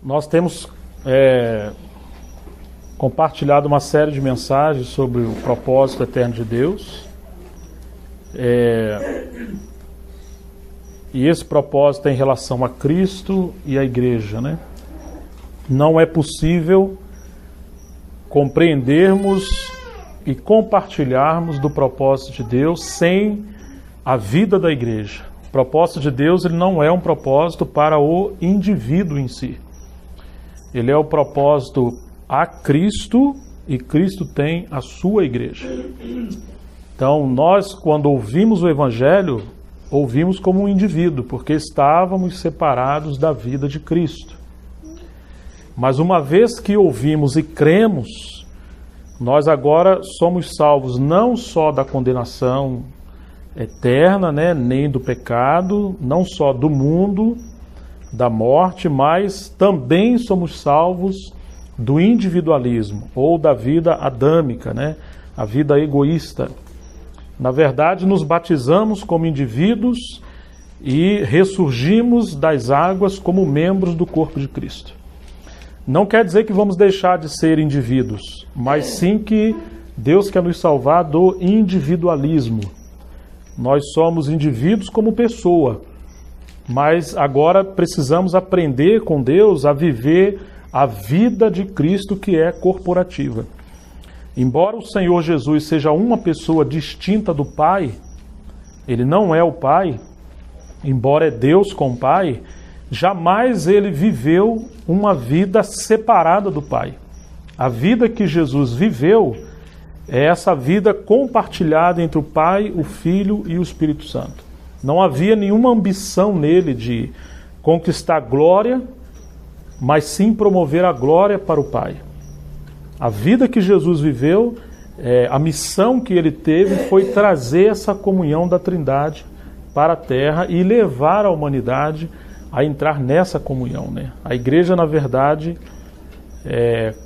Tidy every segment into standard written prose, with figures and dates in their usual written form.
Nós temos compartilhado uma série de mensagens sobre o propósito eterno de Deus. E esse propósito é em relação a Cristo e à Igreja, né? Não é possível compreendermos e compartilharmos do propósito de Deus sem a vida da Igreja. O propósito de Deus, ele não é um propósito para o indivíduo em si. Ele é o propósito a Cristo, e Cristo tem a sua Igreja. Então, nós, quando ouvimos o Evangelho, ouvimos como um indivíduo, porque estávamos separados da vida de Cristo. Mas uma vez que ouvimos e cremos, nós agora somos salvos não só da condenação eterna, né, nem do pecado, não só do mundo, da morte, mas também somos salvos do individualismo, ou da vida adâmica, né, a vida egoísta. Na verdade, nos batizamos como indivíduos e ressurgimos das águas como membros do corpo de Cristo. Não quer dizer que vamos deixar de ser indivíduos, mas sim que Deus quer nos salvar do individualismo. Nós somos indivíduos como pessoa, mas agora precisamos aprender com Deus a viver a vida de Cristo, que é corporativa. Embora o Senhor Jesus seja uma pessoa distinta do Pai, ele não é o Pai, embora é Deus com o Pai, jamais ele viveu uma vida separada do Pai. A vida que Jesus viveu é essa vida compartilhada entre o Pai, o Filho e o Espírito Santo. Não havia nenhuma ambição nele de conquistar glória, mas sim promover a glória para o Pai. A vida que Jesus viveu, a missão que ele teve foi trazer essa comunhão da Trindade para a terra e levar a humanidade a entrar nessa comunhão, né? A igreja, na verdade,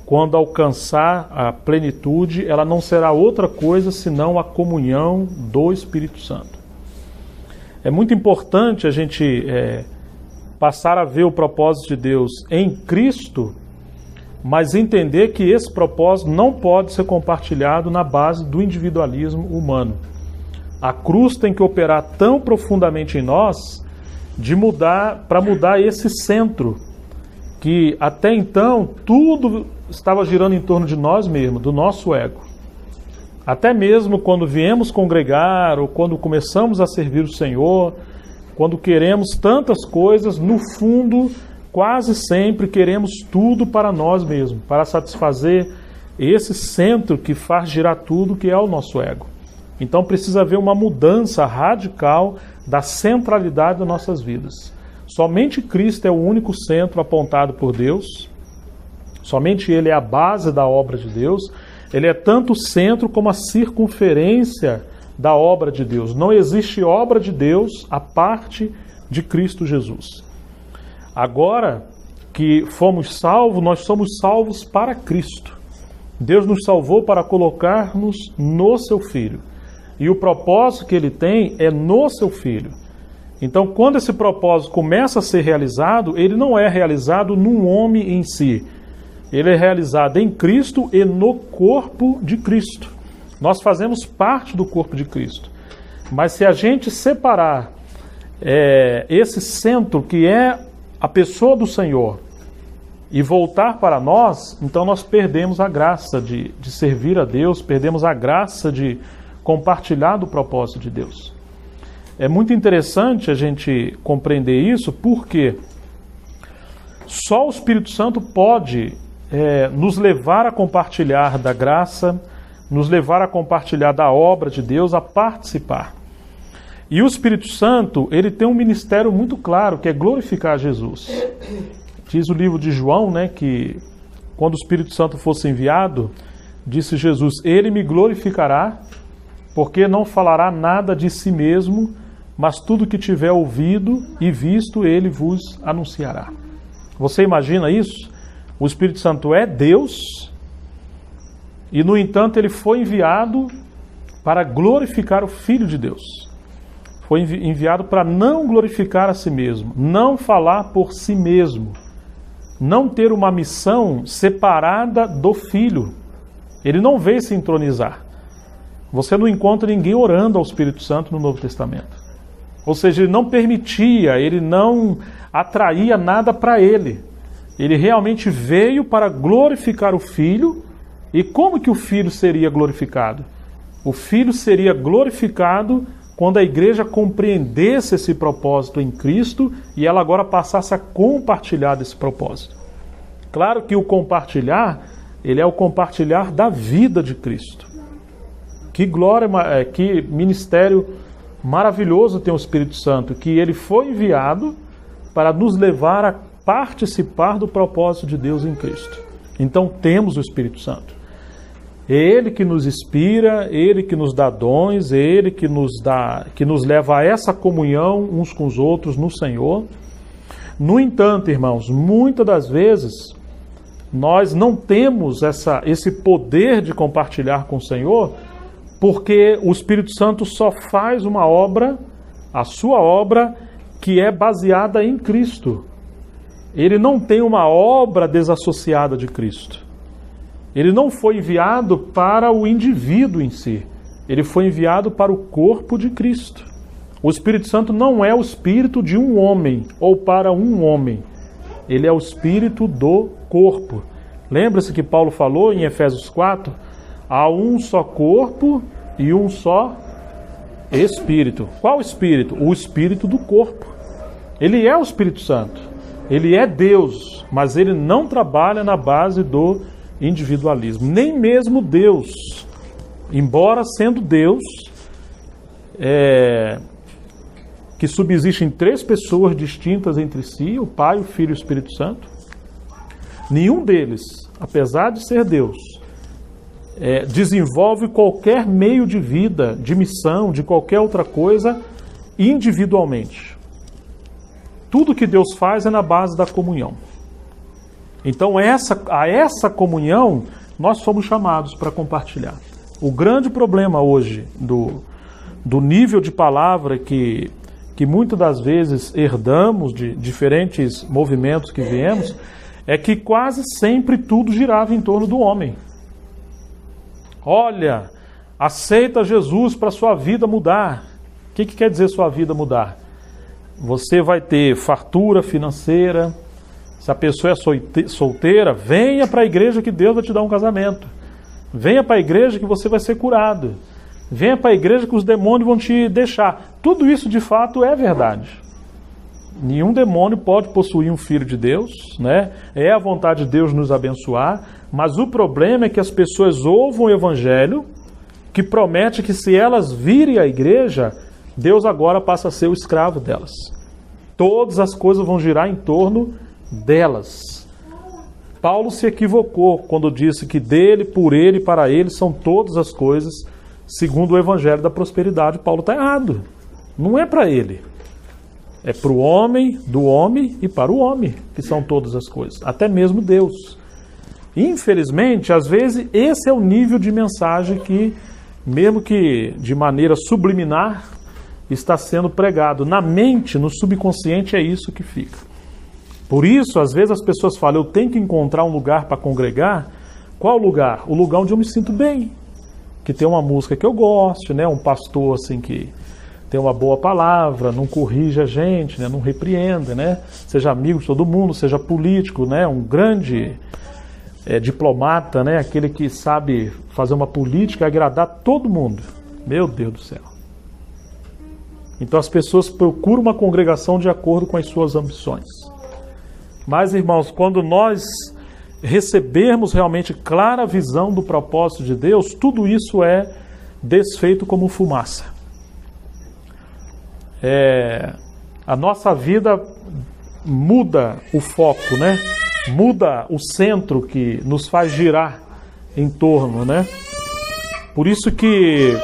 quando alcançar a plenitude, ela não será outra coisa senão a comunhão do Espírito Santo. É muito importante a gente passar a ver o propósito de Deus em Cristo, mas entender que esse propósito não pode ser compartilhado na base do individualismo humano. A cruz tem que operar tão profundamente em nós para mudar esse centro, que até então tudo estava girando em torno de nós mesmos, do nosso ego. Até mesmo quando viemos congregar ou quando começamos a servir o Senhor, quando queremos tantas coisas, no fundo, quase sempre queremos tudo para nós mesmos, para satisfazer esse centro que faz girar tudo, que é o nosso ego. Então precisa haver uma mudança radical da centralidade das nossas vidas. Somente Cristo é o único centro apontado por Deus, somente Ele é a base da obra de Deus. Ele é tanto o centro como a circunferência da obra de Deus. Não existe obra de Deus à parte de Cristo Jesus. Agora que fomos salvos, nós somos salvos para Cristo. Deus nos salvou para colocar-nos no Seu Filho. E o propósito que Ele tem é no Seu Filho. Então, quando esse propósito começa a ser realizado, ele não é realizado num homem em si. Ele é realizado em Cristo e no corpo de Cristo. Nós fazemos parte do corpo de Cristo. Mas se a gente separar esse centro, que é a pessoa do Senhor, e voltar para nós, então nós perdemos a graça de servir a Deus, perdemos a graça de compartilhar do propósito de Deus. É muito interessante a gente compreender isso, porque só o Espírito Santo pode nos levar a compartilhar da graça, nos levar a compartilhar da obra de Deus, a participar. E o Espírito Santo, ele tem um ministério muito claro, que é glorificar Jesus. Diz o livro de João, né, que quando o Espírito Santo fosse enviado, disse Jesus: ele me glorificará, porque não falará nada de si mesmo, mas tudo que tiver ouvido e visto, ele vos anunciará. Você imagina isso? O Espírito Santo é Deus e, no entanto, ele foi enviado para glorificar o Filho de Deus. Foi enviado para não glorificar a si mesmo, não falar por si mesmo, não ter uma missão separada do Filho. Ele não veio se entronizar. Você não encontra ninguém orando ao Espírito Santo no Novo Testamento. Ou seja, ele não permitia, ele não atraía nada para ele. Ele realmente veio para glorificar o Filho. E como que o Filho seria glorificado? O Filho seria glorificado quando a igreja compreendesse esse propósito em Cristo e ela agora passasse a compartilhar desse propósito. Claro que o compartilhar, ele é o compartilhar da vida de Cristo. Que glória, que ministério maravilhoso tem o Espírito Santo, que ele foi enviado para nos levar a participar do propósito de Deus em Cristo. Então temos o Espírito Santo. É Ele que nos inspira, Ele que nos dá dons, é Ele que nos leva a essa comunhão uns com os outros no Senhor. No entanto, irmãos, muitas das vezes nós não temos esse poder de compartilhar com o Senhor, porque o Espírito Santo só faz uma obra, a sua obra, que é baseada em Cristo. Ele não tem uma obra desassociada de Cristo. Ele não foi enviado para o indivíduo em si. Ele foi enviado para o corpo de Cristo. O Espírito Santo não é o espírito de um homem ou para um homem. Ele é o espírito do corpo. Lembra-se que Paulo falou em Efésios 4? Há um só corpo e um só espírito. Qual espírito? O espírito do corpo. Ele é o Espírito Santo. Ele é Deus, mas ele não trabalha na base do individualismo. Nem mesmo Deus, embora sendo Deus, que subsiste em três pessoas distintas entre si, o Pai, o Filho e o Espírito Santo, nenhum deles, apesar de ser Deus, desenvolve qualquer meio de vida, de missão, de qualquer outra coisa, individualmente. Tudo que Deus faz é na base da comunhão. Então, a essa comunhão, nós fomos chamados para compartilhar. O grande problema hoje do nível de palavra que muitas das vezes herdamos de diferentes movimentos que viemos, é que quase sempre tudo girava em torno do homem. Olha, aceita Jesus para sua vida mudar. O que quer dizer sua vida mudar? Você vai ter fartura financeira. Se a pessoa é solteira, venha para a igreja que Deus vai te dar um casamento. Venha para a igreja que você vai ser curado. Venha para a igreja que os demônios vão te deixar. Tudo isso de fato é verdade. Nenhum demônio pode possuir um filho de Deus, né? É a vontade de Deus nos abençoar, mas o problema é que as pessoas ouvem o evangelho que promete que se elas virem à igreja, Deus agora passa a ser o escravo delas. Todas as coisas vão girar em torno delas. Paulo se equivocou quando disse que dele, por ele e para ele são todas as coisas, segundo o evangelho da prosperidade. Paulo está errado. Não é para ele. É para o homem, do homem e para o homem que são todas as coisas. Até mesmo Deus. Infelizmente, às vezes, esse é o nível de mensagem que, mesmo que de maneira subliminar, está sendo pregado. Na mente, no subconsciente, é isso que fica. Por isso, às vezes as pessoas falam, eu tenho que encontrar um lugar para congregar. Qual lugar? O lugar onde eu me sinto bem. Que tem uma música que eu gosto, né? Um pastor assim que tem uma boa palavra, não corrige a gente, né? Não repreenda, né? Seja amigo de todo mundo, seja político, né? Um grande diplomata, né? Aquele que sabe fazer uma política e agradar todo mundo. Meu Deus do céu. Então as pessoas procuram uma congregação de acordo com as suas ambições. Mas, irmãos, quando nós recebermos realmente clara visão do propósito de Deus, tudo isso é desfeito como fumaça. A nossa vida muda o foco, né? Muda o centro que nos faz girar em torno, né? Por isso que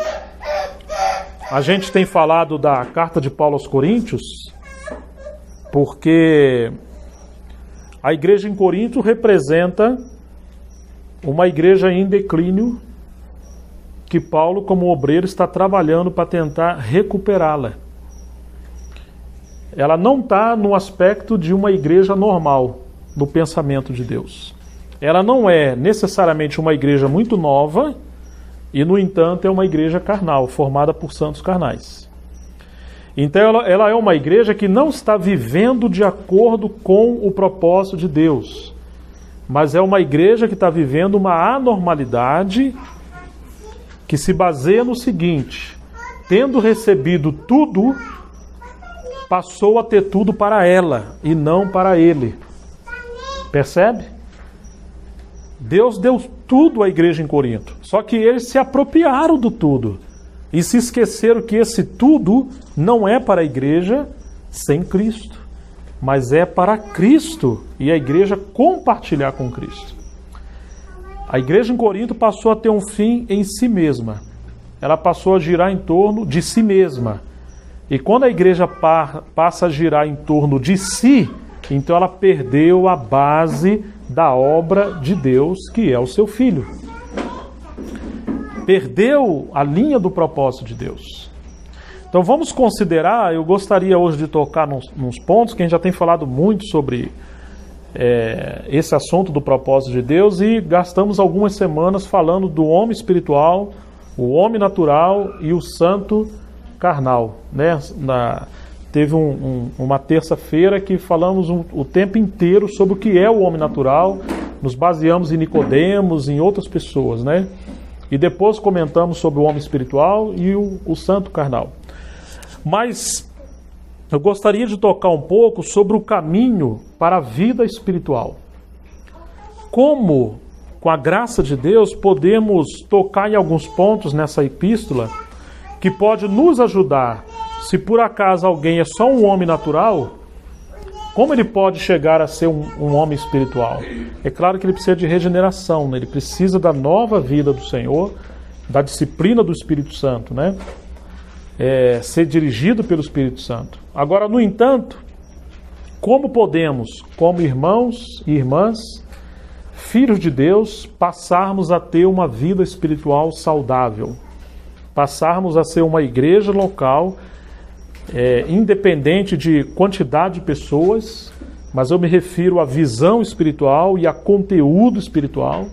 a gente tem falado da carta de Paulo aos Coríntios, porque a igreja em Corinto representa uma igreja em declínio que Paulo, como obreiro, está trabalhando para tentar recuperá-la. Ela não está no aspecto de uma igreja normal. no pensamento de Deus. Ela não é necessariamente uma igreja muito nova e, no entanto, é uma igreja carnal, formada por santos carnais. Então ela é uma igreja que não está vivendo de acordo com o propósito de Deus, mas é uma igreja que está vivendo uma anormalidade que se baseia no seguinte: tendo recebido tudo, passou a ter tudo para ela e não para ele. Percebe? Deus deu tudo à igreja em Corinto, só que eles se apropriaram do tudo e se esqueceram que esse tudo não é para a igreja sem Cristo, mas é para Cristo e a igreja compartilhar com Cristo. A igreja em Corinto passou a ter um fim em si mesma. Ela passou a girar em torno de si mesma. E quando a igreja passa a girar em torno de si, então ela perdeu a base da obra de Deus, que é o seu Filho. Perdeu a linha do propósito de Deus. Então vamos considerar, eu gostaria hoje de tocar nos pontos, que a gente já tem falado muito sobre esse assunto do propósito de Deus, e gastamos algumas semanas falando do homem espiritual, o homem natural e o santo carnal, né? Teve uma terça-feira que falamos o tempo inteiro sobre o que é o homem natural, nos baseamos em Nicodemos, em outras pessoas, né? E depois comentamos sobre o homem espiritual e o santo carnal. Mas eu gostaria de tocar um pouco sobre o caminho para a vida espiritual. Como, com a graça de Deus, podemos tocar em alguns pontos nessa epístola que pode nos ajudar. Se por acaso alguém é só um homem natural, como ele pode chegar a ser um homem espiritual? É claro que ele precisa de regeneração, né? Ele precisa da nova vida do Senhor, da disciplina do Espírito Santo, né? Ser dirigido pelo Espírito Santo. Agora, no entanto, como podemos, como irmãos e irmãs, filhos de Deus, passarmos a ter uma vida espiritual saudável? Passarmos a ser uma igreja local, independente de quantidade de pessoas, mas eu me refiro à visão espiritual e a conteúdo espiritual.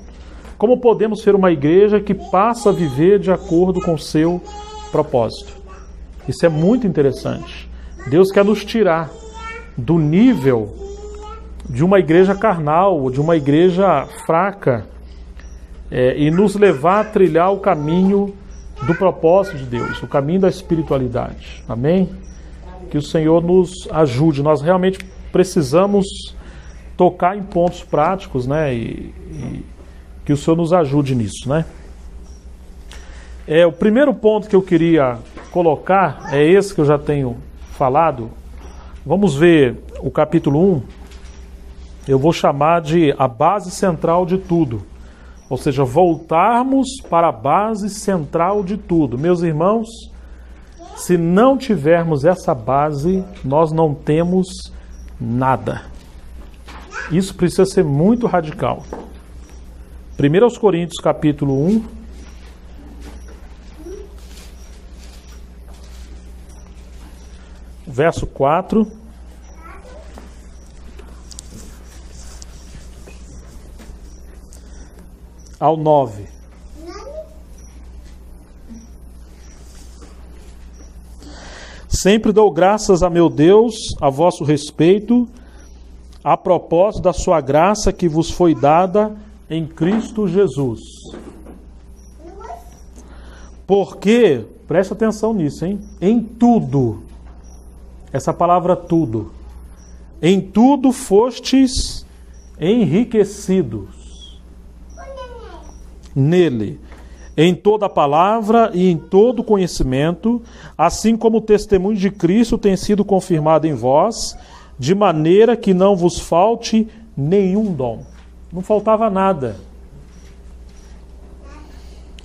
Como podemos ser uma igreja que passa a viver de acordo com o seu propósito? Isso é muito interessante. Deus quer nos tirar do nível de uma igreja carnal, de uma igreja fraca, e nos levar a trilhar o caminho do propósito de Deus, o caminho da espiritualidade. Amém? Que o Senhor nos ajude. Nós realmente precisamos tocar em pontos práticos, né? E que o Senhor nos ajude nisso, né? O primeiro ponto que eu queria colocar é esse que eu já tenho falado. Vamos ver o capítulo 1. Eu vou chamar de a base central de tudo. Ou seja, voltarmos para a base central de tudo. Meus irmãos, se não tivermos essa base, nós não temos nada. Isso precisa ser muito radical. 1 Coríntios capítulo 1. Verso 4. Ao 9. Sempre dou graças a meu Deus a vosso respeito, a propósito da sua graça que vos foi dada em Cristo Jesus. Porque, presta atenção nisso, hein? Em tudo, essa palavra tudo, em tudo fostes enriquecidos nele, em toda palavra e em todo conhecimento, assim como o testemunho de Cristo tem sido confirmado em vós, de maneira que não vos falte nenhum dom. Não faltava nada.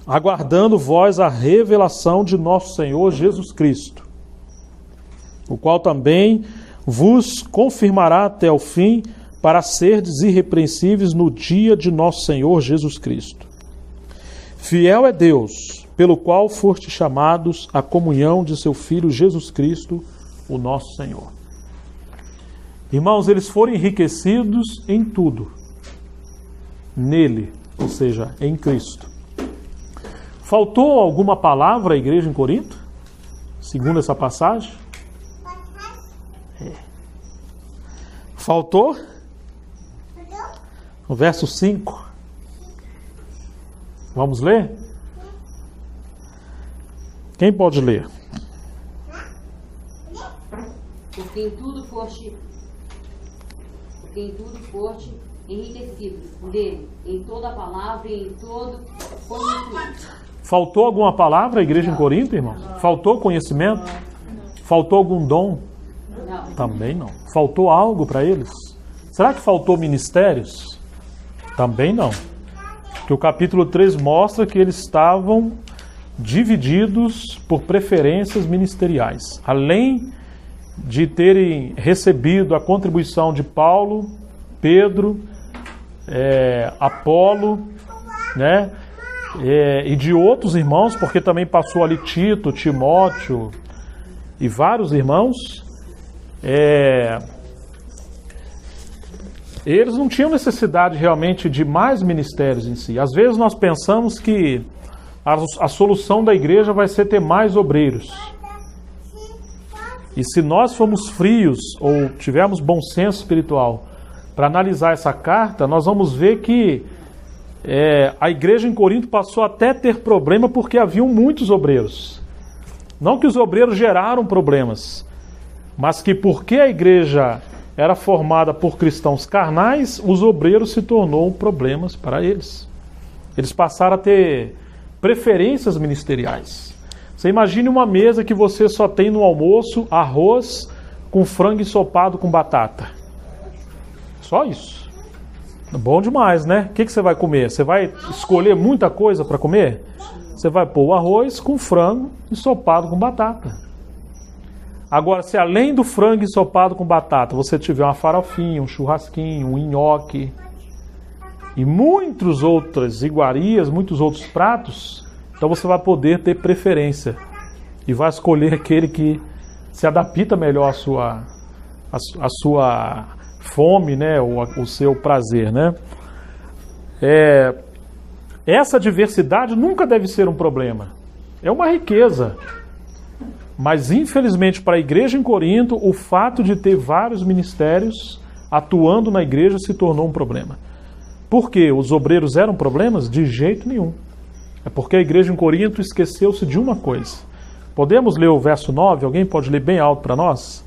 Aguardando vós a revelação de nosso Senhor Jesus Cristo, o qual também vos confirmará até o fim, para serdes irrepreensíveis no dia de nosso Senhor Jesus Cristo. Fiel é Deus, pelo qual foste chamados à comunhão de seu Filho Jesus Cristo, o nosso Senhor. Irmãos, eles foram enriquecidos em tudo. Nele, ou seja, em Cristo. Faltou alguma palavra à igreja em Corinto? Segundo essa passagem? Faltou? No verso 5. Vamos ler? Quem pode ler? Porque em tudo foste enriquecidos dele, em toda a palavra e em todo conhecimento. Faltou alguma palavra à igreja em Corinto, irmão? Faltou conhecimento? Faltou algum dom? Não. Também não. Faltou algo para eles? Será que faltou ministérios? Também não. Porque o capítulo 3 mostra que eles estavam divididos por preferências ministeriais. Além de terem recebido a contribuição de Paulo, Pedro, Apolo, né? E de outros irmãos, porque também passou ali Tito, Timóteo e vários irmãos, eles não tinham necessidade realmente de mais ministérios em si. Às vezes nós pensamos que a solução da igreja vai ser ter mais obreiros. E se nós formos frios ou tivermos bom senso espiritual para analisar essa carta, nós vamos ver que a igreja em Corinto passou até a ter problema porque haviam muitos obreiros. Não que os obreiros geraram problemas, mas que porque a igreja era formada por cristãos carnais, os obreiros se tornou problemas para eles. Eles passaram a ter preferências ministeriais. Você imagine uma mesa que você só tem no almoço arroz com frango ensopado com batata. Só isso. Bom demais, né? O que você vai comer? Você vai escolher muita coisa para comer? Você vai pôr o arroz com frango ensopado com batata. Agora, se além do frango ensopado com batata, você tiver uma farofinha, um churrasquinho, um nhoque e muitas outras iguarias, muitos outros pratos, então você vai poder ter preferência e vai escolher aquele que se adapta melhor à sua fome, né, ou o seu prazer, né? Essa diversidade nunca deve ser um problema. É uma riqueza. Mas, infelizmente, para a igreja em Corinto, o fato de ter vários ministérios atuando na igreja se tornou um problema. Por quê? Os obreiros eram problemas? De jeito nenhum. É porque a igreja em Corinto esqueceu-se de uma coisa. Podemos ler o verso 9? Alguém pode ler bem alto para nós?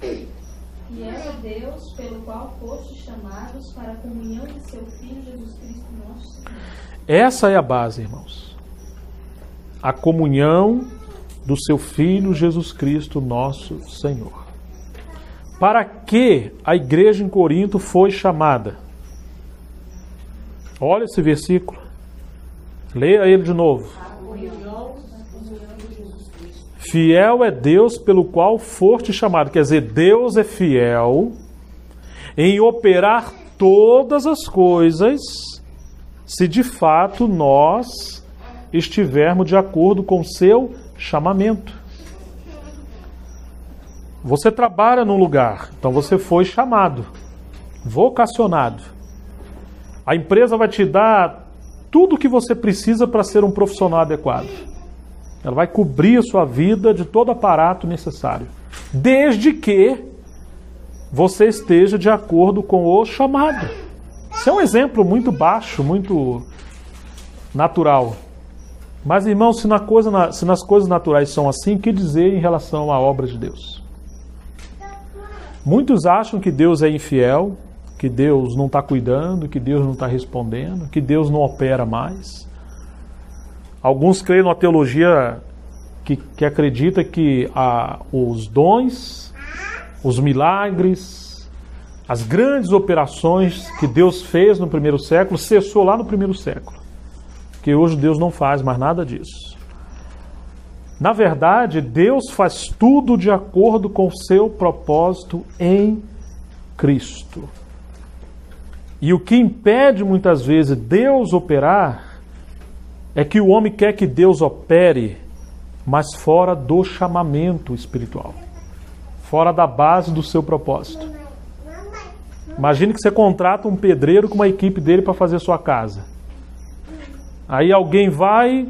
E é Deus pelo qual fostes chamados para a comunhão de seu Filho Jesus Cristo nosso Senhor. Essa é a base, irmãos. A comunhão do seu Filho Jesus Cristo nosso Senhor. Para que a igreja em Corinto foi chamada? Olha esse versículo. Leia ele de novo. Fiel é Deus pelo qual foste chamado. Quer dizer, Deus é fiel em operar todas as coisas se de fato nós estivermos de acordo com o seu chamamento. Você trabalha num lugar, então você foi chamado, vocacionado. A empresa vai te dar tudo o que você precisa para ser um profissional adequado. Ela vai cobrir a sua vida de todo aparato necessário, desde que você esteja de acordo com o chamado. Isso é um exemplo muito baixo, muito natural. Mas, irmãos, se nas coisas naturais são assim, o que dizer em relação à obra de Deus? Muitos acham que Deus é infiel, que Deus não está cuidando, que Deus não está respondendo, que Deus não opera mais. Alguns creem numa teologia que acredita que os dons, os milagres, as grandes operações que Deus fez no primeiro século, cessou lá no primeiro século. Que hoje Deus não faz mais nada disso. Na verdade, Deus faz tudo de acordo com o seu propósito em Cristo. E o que impede muitas vezes Deus operar é que o homem quer que Deus opere, mas fora do chamamento espiritual. fora da base do seu propósito. Imagine que você contrata um pedreiro com uma equipe dele para fazer sua casa. Aí alguém vai,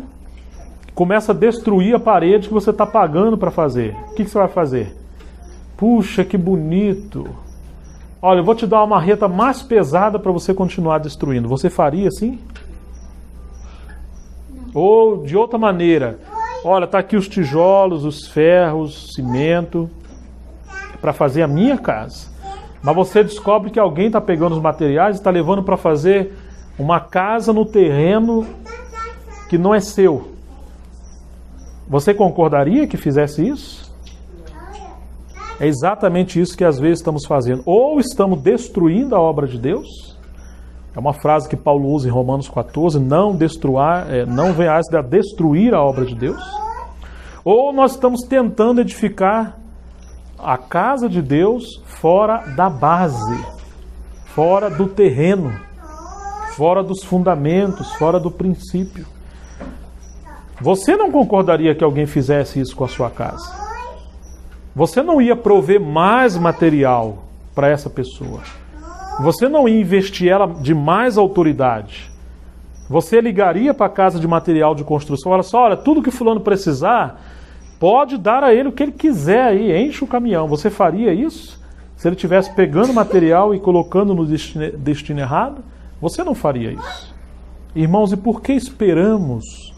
começa a destruir a parede que você está pagando para fazer. O que você vai fazer? Puxa, que bonito. Olha, eu vou te dar uma marreta mais pesada para você continuar destruindo. Você faria assim? Ou de outra maneira, olha, está aqui os tijolos, os ferros, cimento, para fazer a minha casa. Mas você descobre que alguém está pegando os materiais e está levando para fazer uma casa no terreno que não é seu. Você concordaria que fizesse isso? É exatamente isso que às vezes estamos fazendo. Ou estamos destruindo a obra de Deus. É uma frase que Paulo usa em Romanos 14, não venhais a destruir a obra de Deus. Ou nós estamos tentando edificar a casa de Deus fora da base, fora do terreno, fora dos fundamentos, fora do princípio. Você não concordaria que alguém fizesse isso com a sua casa? Você não ia prover mais material para essa pessoa. Você não ia investir ela de mais autoridade. Você ligaria para a casa de material de construção, olha só, olha, tudo que fulano precisar, pode dar a ele o que ele quiser aí, enche o caminhão. Você faria isso? Se ele estivesse pegando material e colocando no destino errado? Você não faria isso. Irmãos, e por que esperamos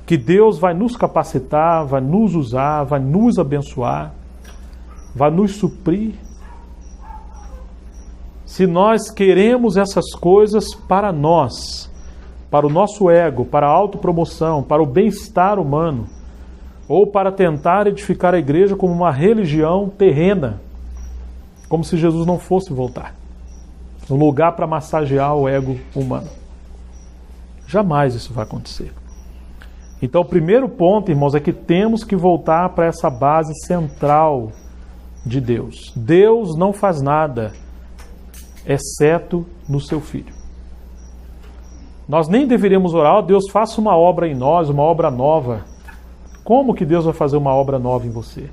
que Deus vai nos capacitar, vai nos usar, vai nos abençoar, vai nos suprir? Se nós queremos essas coisas para nós, para o nosso ego, para a autopromoção, para o bem-estar humano, ou para tentar edificar a igreja como uma religião terrena, como se Jesus não fosse voltar, um lugar para massagear o ego humano. Jamais isso vai acontecer. Então, o primeiro ponto, irmãos, é que temos que voltar para essa base central de Deus. Deus não faz nada exceto no seu Filho. Nós nem deveríamos orar, Deus faça uma obra em nós, uma obra nova. Como que Deus vai fazer uma obra nova em você?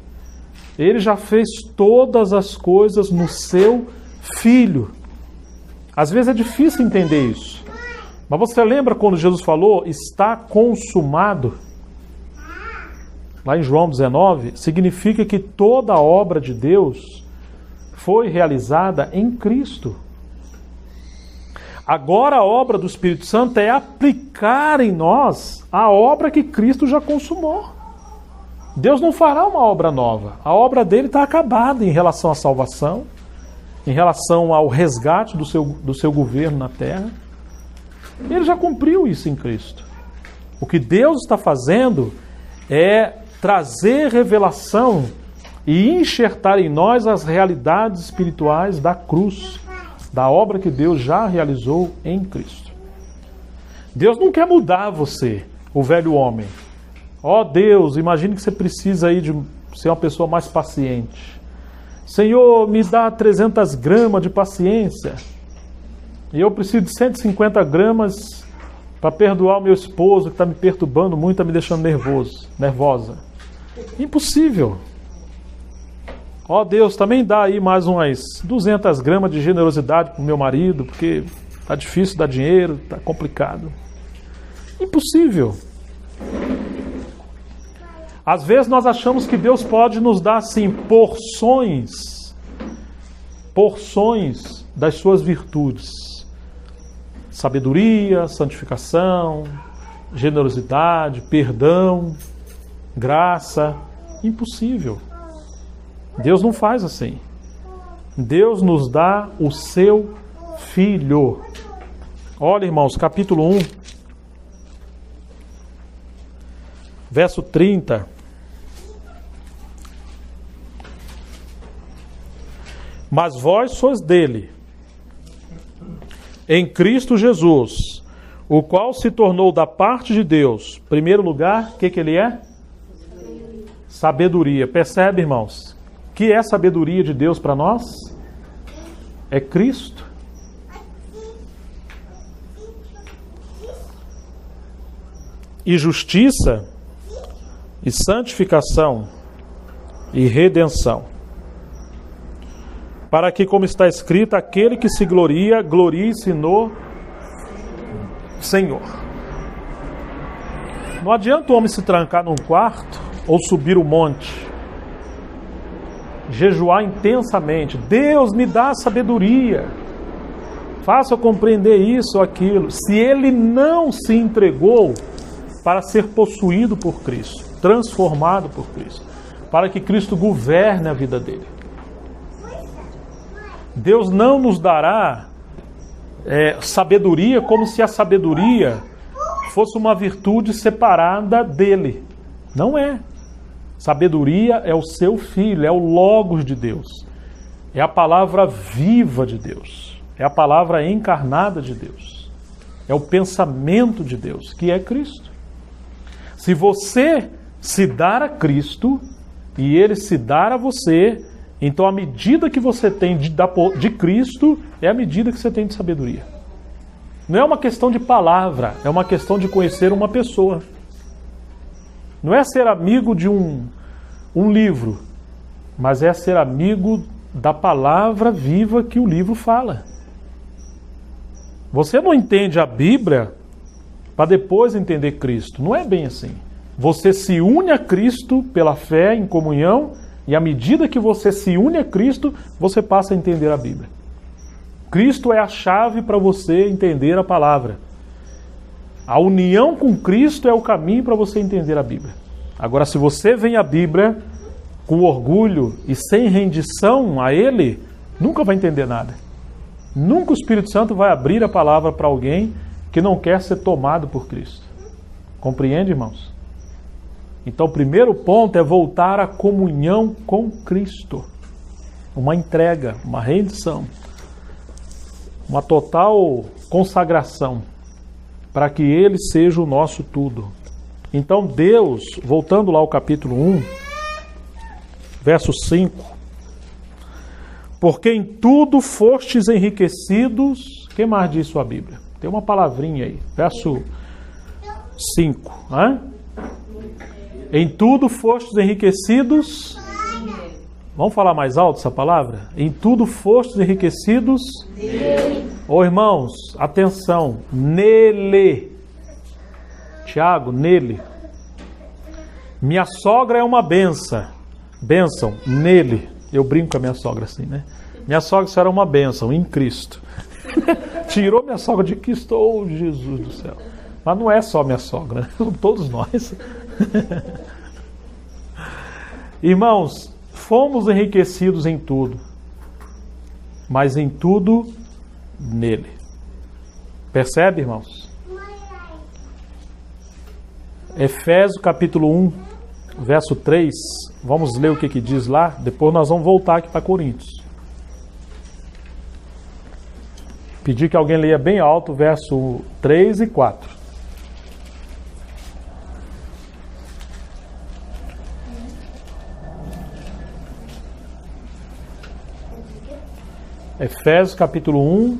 Ele já fez todas as coisas no seu Filho. Às vezes é difícil entender isso. Mas você lembra quando Jesus falou, está consumado? Lá em João 19, significa que toda a obra de Deus foi realizada em Cristo. Agora a obra do Espírito Santo é aplicar em nós a obra que Cristo já consumou. Deus não fará uma obra nova. A obra dele está acabada em relação à salvação, em relação ao resgate do seu governo na terra. Ele já cumpriu isso em Cristo. O que Deus está fazendo é trazer revelação e enxertar em nós as realidades espirituais da cruz, da obra que Deus já realizou em Cristo. Deus não quer mudar você, o velho homem. Ó Deus, imagine que você precisa aí de ser uma pessoa mais paciente. Senhor, me dá 300 gramas de paciência. E eu preciso de 150 gramas para perdoar o meu esposo que está me perturbando muito, está me deixando nervosa. Impossível. Ó Deus, também dá aí mais umas 200 gramas de generosidade para o meu marido, porque está difícil dar dinheiro, está complicado. Impossível. Às vezes nós achamos que Deus pode nos dar assim porções das suas virtudes. Sabedoria, santificação, generosidade, perdão, graça. Impossível. Deus não faz assim. Deus nos dá o seu Filho. Olha, irmãos, capítulo 1, verso 30. Mas vós sois dele, em Cristo Jesus, o qual se tornou da parte de Deus. Primeiro lugar, o que ele é? Sabedoria. Percebe, irmãos? O que é a sabedoria de Deus para nós? É Cristo. E justiça, e santificação, e redenção. para que, como está escrito, aquele que se gloria, glorie-se no Senhor. Não adianta o homem se trancar num quarto ou subir o monte, jejuar intensamente. Deus me dá sabedoria, faça eu compreender isso ou aquilo. Se ele não se entregou para ser possuído por Cristo, transformado por Cristo, para que Cristo governe a vida dele. Deus não nos dará sabedoria como se a sabedoria fosse uma virtude separada dele. Não é. Sabedoria é o seu Filho, é o Logos de Deus. É a palavra viva de Deus. É a palavra encarnada de Deus. É o pensamento de Deus, que é Cristo. Se você se dar a Cristo e Ele se dar a você, então a medida que você tem de Cristo é a medida que você tem de sabedoria. Não é uma questão de palavra, é uma questão de conhecer uma pessoa. Não é ser amigo de um livro, mas é ser amigo da palavra viva que o livro fala. Você não entende a Bíblia para depois entender Cristo. Não é bem assim. Você se une a Cristo pela fé em comunhão, e à medida que você se une a Cristo, você passa a entender a Bíblia. Cristo é a chave para você entender a palavra. A união com Cristo é o caminho para você entender a Bíblia. Agora, se você vem à Bíblia com orgulho e sem rendição a Ele, nunca vai entender nada. Nunca o Espírito Santo vai abrir a palavra para alguém que não quer ser tomado por Cristo. Compreende, irmãos? Então, o primeiro ponto é voltar à comunhão com Cristo. Uma entrega, uma rendição, uma total consagração, para que Ele seja o nosso tudo. Então Deus, voltando lá ao capítulo 1, verso 5, porque em tudo fostes enriquecidos. Quem mais diz sua Bíblia? Tem uma palavrinha aí, verso 5. Em tudo fostes enriquecidos. Vamos falar mais alto essa palavra? Em tudo fostes enriquecidos. Ô irmãos, atenção, nele. Tiago, nele. Minha sogra é uma bênção, nele. Eu brinco com a minha sogra assim, né? Minha sogra só era uma bênção em Cristo. Tirou minha sogra de Cristo, oh Jesus do céu. Mas não é só minha sogra, né? São todos nós. Irmãos, fomos enriquecidos em tudo, mas em tudo nele. Percebe, irmãos? Efésios capítulo 1, verso 3. Vamos ler o que diz lá. Depois nós vamos voltar aqui para Coríntios. Pedir que alguém leia bem alto, verso 3 e 4. Efésios capítulo 1,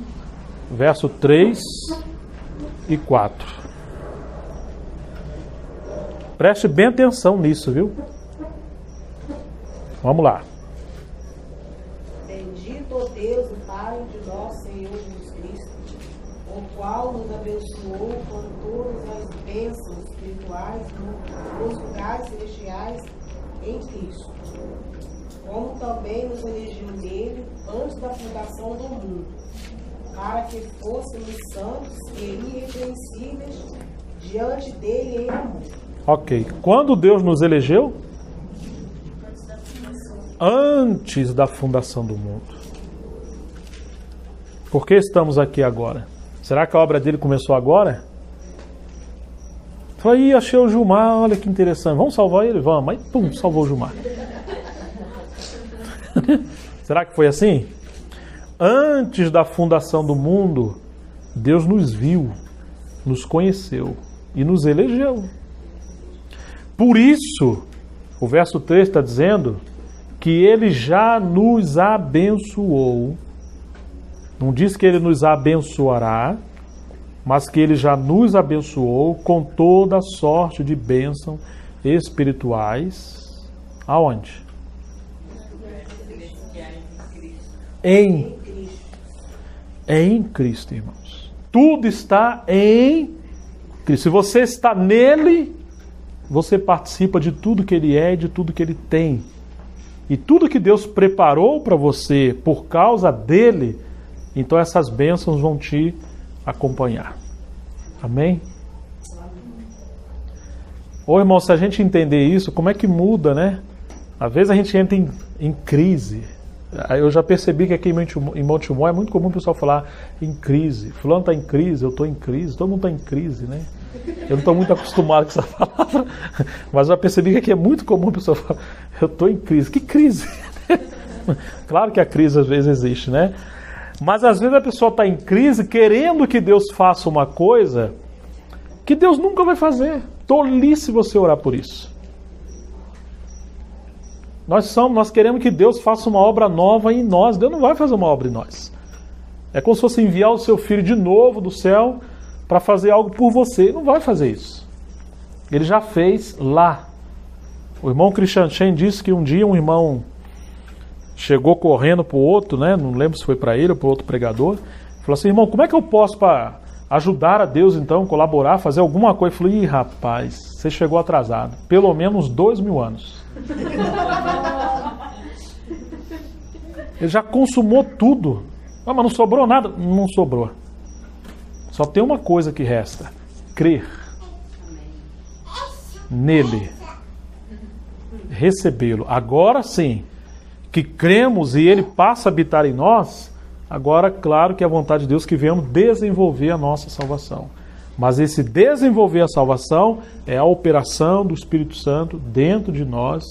verso 3 e 4. Preste bem atenção nisso, viu? Vamos lá. Bendito o Deus e Pai de nosso Senhor Jesus Cristo, o qual nos abençoou com todas as bênçãos espirituais nos lugares celestiais em Cristo, como também nos elegeu nele antes da fundação do mundo, para que fôssemos santos e irrepreensíveis diante dele em amor. Ok. Quando Deus nos elegeu? Antes da fundação do mundo. Por que estamos aqui agora? Será que a obra dele começou agora? Falei, achei o Gilmar, olha que interessante. Vamos salvar ele? Vamos. Aí, pum, salvou o Gilmar. Será que foi assim? Antes da fundação do mundo, Deus nos viu, nos conheceu e nos elegeu. Por isso, o verso 3 está dizendo que Ele já nos abençoou. Não diz que Ele nos abençoará, mas que Ele já nos abençoou com toda sorte de bênçãos espirituais. Aonde? em Cristo, irmãos. Tudo está em Cristo. Se você está nele, você participa de tudo que ele é e de tudo que ele tem. E tudo que Deus preparou para você por causa dele, então essas bênçãos vão te acompanhar. Amém? Ô irmão, se a gente entender isso, como é que muda, né? Às vezes a gente entra em crise. Eu já percebi que aqui em Montemor é muito comum o pessoal falar em crise. Fulano está em crise, eu estou em crise, todo mundo está em crise, né? Eu não estou muito acostumado com essa palavra, mas eu já percebi que aqui é muito comum o pessoal falar, eu estou em crise. Que crise? Claro que a crise às vezes existe, né? Mas às vezes a pessoa está em crise querendo que Deus faça uma coisa que Deus nunca vai fazer. Tolice você orar por isso. Nós queremos que Deus faça uma obra nova em nós. Deus não vai fazer uma obra em nós. É como se fosse enviar o seu filho de novo do céu para fazer algo por você. Ele não vai fazer isso. Ele já fez lá. O irmão Christian Chen disse que um dia um irmão chegou correndo para o outro, né? Não lembro se foi para ele ou para outro pregador. Falou assim, irmão, como é que eu posso para ajudar a Deus então, colaborar, fazer alguma coisa? Eu falei, ih, rapaz, você chegou atrasado. Pelo menos 2000 anos. Ele já consumou tudo. Ah, mas não sobrou nada? Não sobrou. Só tem uma coisa que resta: crer nele, recebê-lo. Agora sim, que cremos e ele passa a habitar em nós, agora, claro que é a vontade de Deus que venhamos desenvolver a nossa salvação. Mas esse desenvolver a salvação é a operação do Espírito Santo dentro de nós,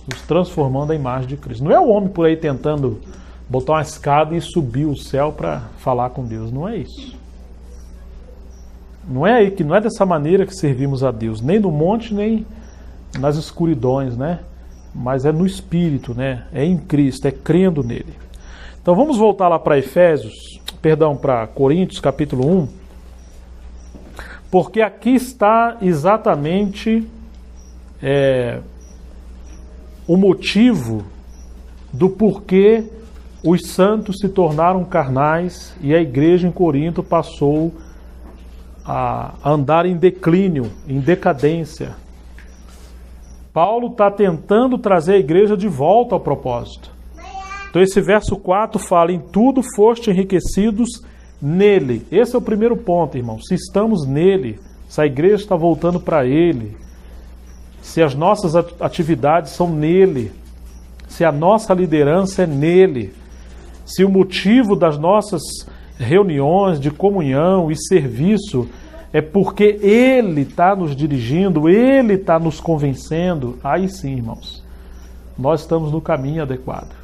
nos transformando à imagem de Cristo. Não é o homem por aí tentando botar uma escada e subir o céu para falar com Deus. Não é isso. Não é dessa maneira que servimos a Deus, nem no monte, nem nas escuridões, né? Mas é no Espírito, né? É em Cristo, é crendo nele. Então vamos voltar lá para para Coríntios, capítulo 1, porque aqui está exatamente o motivo do porquê os santos se tornaram carnais e a igreja em Corinto passou a andar em declínio, em decadência. Paulo está tentando trazer a igreja de volta ao propósito. Então esse verso 4 fala, em tudo foste enriquecidos nele. Esse é o primeiro ponto, irmão. Se estamos nele, se a igreja está voltando para ele, se as nossas atividades são nele, se a nossa liderança é nele, se o motivo das nossas reuniões de comunhão e serviço é porque ele está nos dirigindo, ele está nos convencendo, aí sim, irmãos, nós estamos no caminho adequado.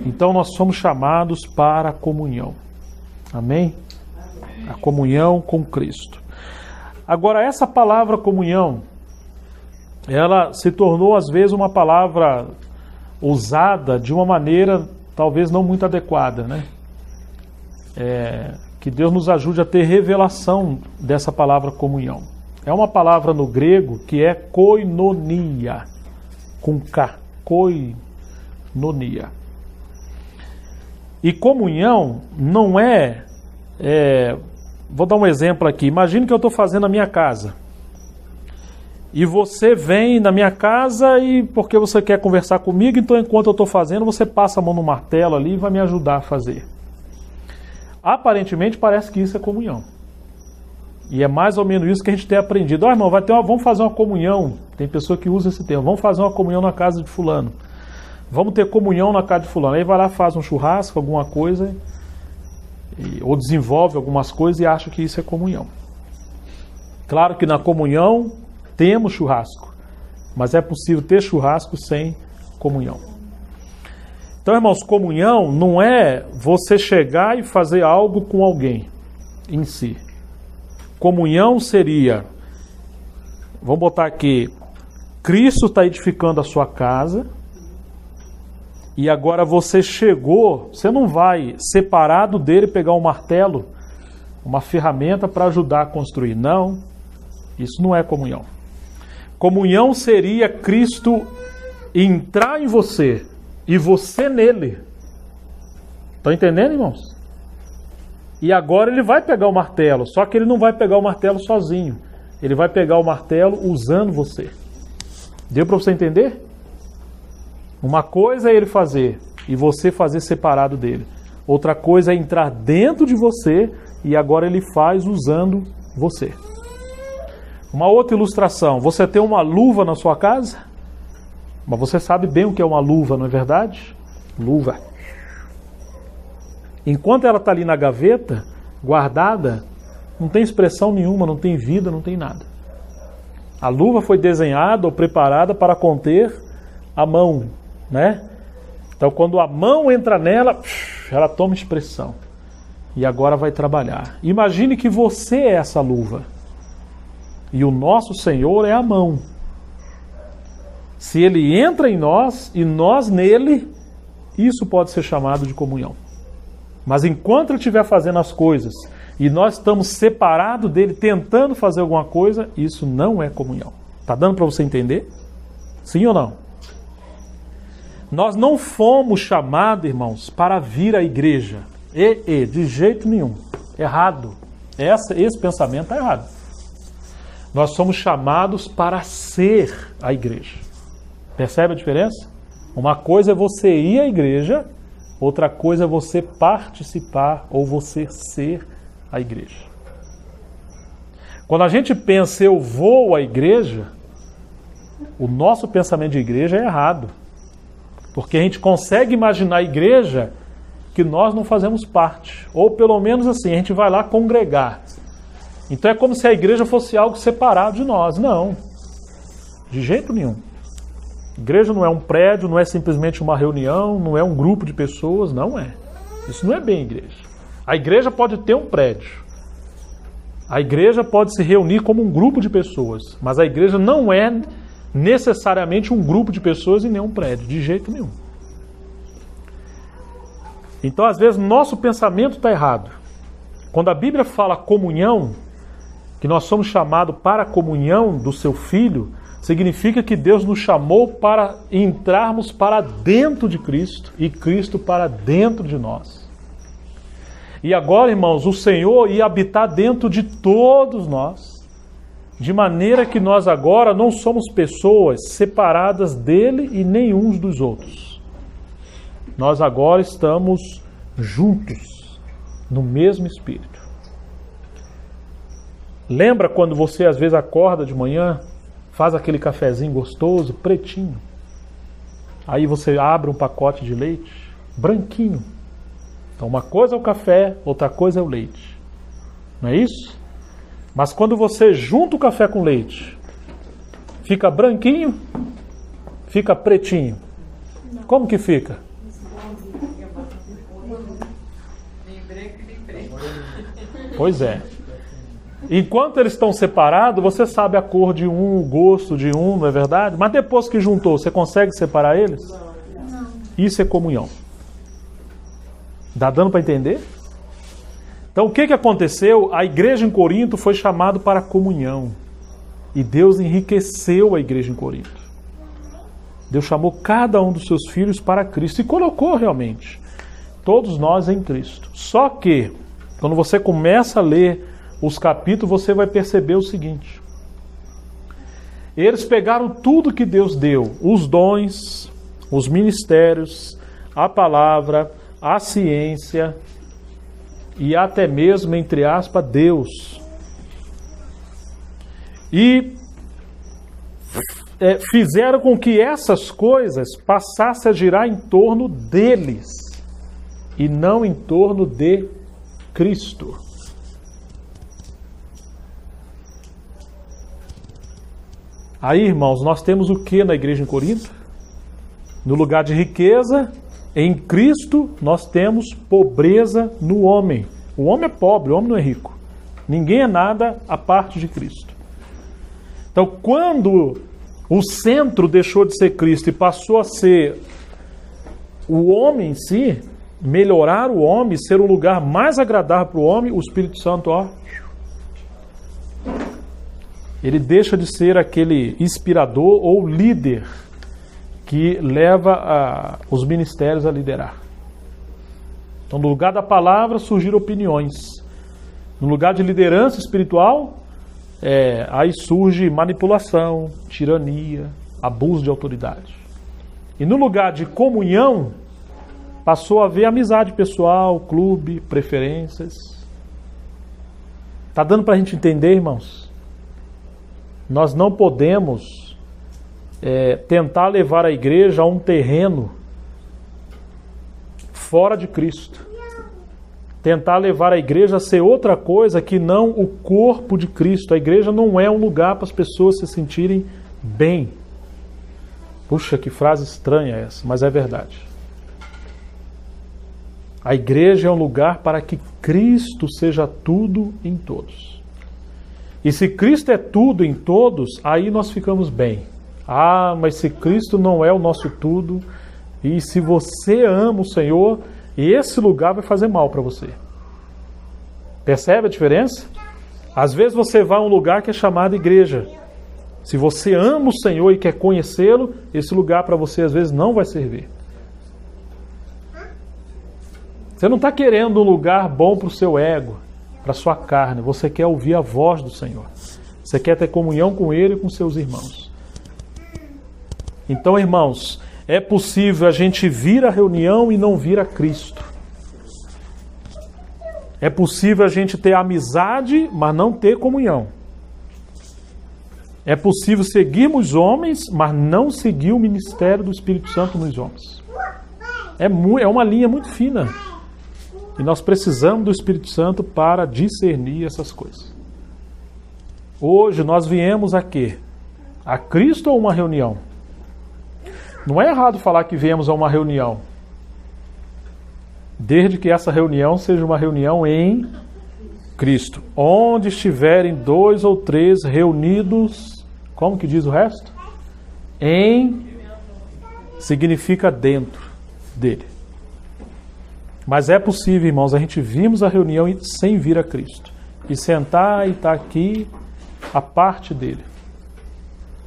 Então nós somos chamados para a comunhão. Amém? A comunhão com Cristo. Agora, essa palavra comunhão, ela se tornou às vezes uma palavra usada de uma maneira talvez não muito adequada, né? Que Deus nos ajude a ter revelação dessa palavra comunhão. É uma palavra no grego que é koinonia, com K, koinonia. E comunhão não vou dar um exemplo aqui. Imagine que eu estou fazendo a minha casa. E você vem na minha casa e porque você quer conversar comigo, então enquanto eu estou fazendo, você passa a mão no martelo ali e vai me ajudar a fazer. Aparentemente parece que isso é comunhão. E é mais ou menos isso que a gente tem aprendido. Irmão, vamos fazer uma comunhão. Tem pessoa que usa esse termo. Vamos fazer uma comunhão na casa de fulano. Vamos ter comunhão na casa de fulano. Aí vai lá, faz um churrasco, alguma coisa, ou desenvolve algumas coisas e acha que isso é comunhão. Claro que na comunhão temos churrasco, mas é possível ter churrasco sem comunhão. Então, irmãos, comunhão não é você chegar e fazer algo com alguém em si. Comunhão seria, vamos botar aqui, Cristo está edificando a sua casa e agora você chegou, você não vai separado dele pegar um martelo, uma ferramenta para ajudar a construir. Não, isso não é comunhão. Comunhão seria Cristo entrar em você e você nele, Estão entendendo, irmãos? E agora ele vai pegar o martelo, só que ele não vai pegar o martelo sozinho. Ele vai pegar o martelo usando você. Deu para você entender? Uma coisa é ele fazer e você fazer separado dele. Outra coisa é entrar dentro de você e agora ele faz usando você. Uma outra ilustração. Você tem uma luva na sua casa? Mas você sabe bem o que é uma luva, não é verdade? Luva. Enquanto ela está ali na gaveta, guardada, não tem expressão nenhuma, não tem vida, não tem nada. A luva foi desenhada ou preparada para conter a mão, né? Então, quando a mão entra nela, ela toma expressão. E agora vai trabalhar. Imagine que você é essa luva. E o nosso Senhor é a mão. Se Ele entra em nós e nós nele, isso pode ser chamado de comunhão. Mas enquanto Ele estiver fazendo as coisas e nós estamos separados dele, tentando fazer alguma coisa, isso não é comunhão. Está dando para você entender? Sim ou não? Nós não fomos chamados, irmãos, para vir à igreja. De jeito nenhum. Errado. Esse pensamento está errado. Nós somos chamados para ser a igreja. Percebe a diferença? Uma coisa é você ir à igreja, outra coisa é você participar ou você ser a igreja. Quando a gente pensa eu vou à igreja, o nosso pensamento de igreja é errado. Porque a gente consegue imaginar a igreja que nós não fazemos parte. Ou pelo menos assim, a gente vai lá congregar. Então é como se a igreja fosse algo separado de nós. Não. De jeito nenhum. Igreja não é um prédio, não é simplesmente uma reunião, não é um grupo de pessoas, não é. Isso não é bem igreja. A igreja pode ter um prédio. A igreja pode se reunir como um grupo de pessoas, mas a igreja não é necessariamente um grupo de pessoas e nem um prédio, de jeito nenhum. Então, às vezes, nosso pensamento está errado. Quando a Bíblia fala comunhão, que nós somos chamados para a comunhão do seu Filho, significa que Deus nos chamou para entrarmos para dentro de Cristo e Cristo para dentro de nós. E agora, irmãos, o Senhor ia habitar dentro de todos nós, de maneira que nós agora não somos pessoas separadas dele e nem uns dos outros. Nós agora estamos juntos, no mesmo Espírito. Lembra quando você às vezes acorda de manhã, faz aquele cafezinho gostoso, pretinho. Aí você abre um pacote de leite, branquinho. Então uma coisa é o café, outra coisa é o leite. Não é isso? Mas quando você junta o café com leite, fica branquinho, fica pretinho. Como que fica? Pois é. Enquanto eles estão separados, você sabe a cor de um, o gosto de um, não é verdade? Mas depois que juntou, você consegue separar eles? Não. Isso é comunhão. Dá dando para entender? Então o que aconteceu? A igreja em Corinto foi chamada para a comunhão. E Deus enriqueceu a igreja em Corinto. Deus chamou cada um dos seus filhos para Cristo e colocou realmente todos nós em Cristo. Só que, quando você começa a ler os capítulos, você vai perceber o seguinte. Eles pegaram tudo que Deus deu, os dons, os ministérios, a palavra, a ciência e até mesmo, entre aspas, Deus. E fizeram com que essas coisas passassem a girar em torno deles e não em torno de Cristo. Aí, irmãos, nós temos o que na igreja em Corinto? No lugar de riqueza, em Cristo, nós temos pobreza no homem. O homem é pobre, o homem não é rico. Ninguém é nada à parte de Cristo. Então, quando o centro deixou de ser Cristo e passou a ser o homem em si, melhorar o homem, ser um lugar mais agradável para o homem, o Espírito Santo, ele deixa de ser aquele inspirador ou líder que leva os ministérios a liderar. Então, no lugar da palavra surgiram opiniões. No lugar de liderança espiritual, aí surge manipulação, tirania, abuso de autoridade. E no lugar de comunhão, passou a haver amizade pessoal, clube, preferências. Está dando para a gente entender, irmãos? Nós não podemos tentar levar a igreja a um terreno fora de Cristo. Tentar levar a igreja a ser outra coisa que não o corpo de Cristo. A igreja não é um lugar para as pessoas se sentirem bem. Puxa, que frase estranha essa, mas é verdade. A igreja é um lugar para que Cristo seja tudo em todos. E se Cristo é tudo em todos, aí nós ficamos bem. Ah, mas se Cristo não é o nosso tudo, e se você ama o Senhor, esse lugar vai fazer mal para você. Percebe a diferença? Às vezes você vai a um lugar que é chamado igreja. Se você ama o Senhor e quer conhecê-lo, esse lugar para você às vezes não vai servir. Você não está querendo um lugar bom para o seu ego, para a sua carne. Você quer ouvir a voz do Senhor. Você quer ter comunhão com Ele e com seus irmãos. Então, irmãos, é possível a gente vir à reunião e não vir a Cristo. É possível a gente ter amizade, mas não ter comunhão. É possível seguirmos homens, mas não seguir o ministério do Espírito Santo nos homens. É uma linha muito fina. E nós precisamos do Espírito Santo para discernir essas coisas. Hoje nós viemos a quê? A Cristo ou uma reunião? Não é errado falar que viemos a uma reunião, desde que essa reunião seja uma reunião em Cristo. Onde estiverem 2 ou 3 reunidos, como que diz o resto? Significa dentro dele. Mas é possível, irmãos, a gente virmos a reunião sem vir a Cristo. E sentar e estar aqui a parte dele.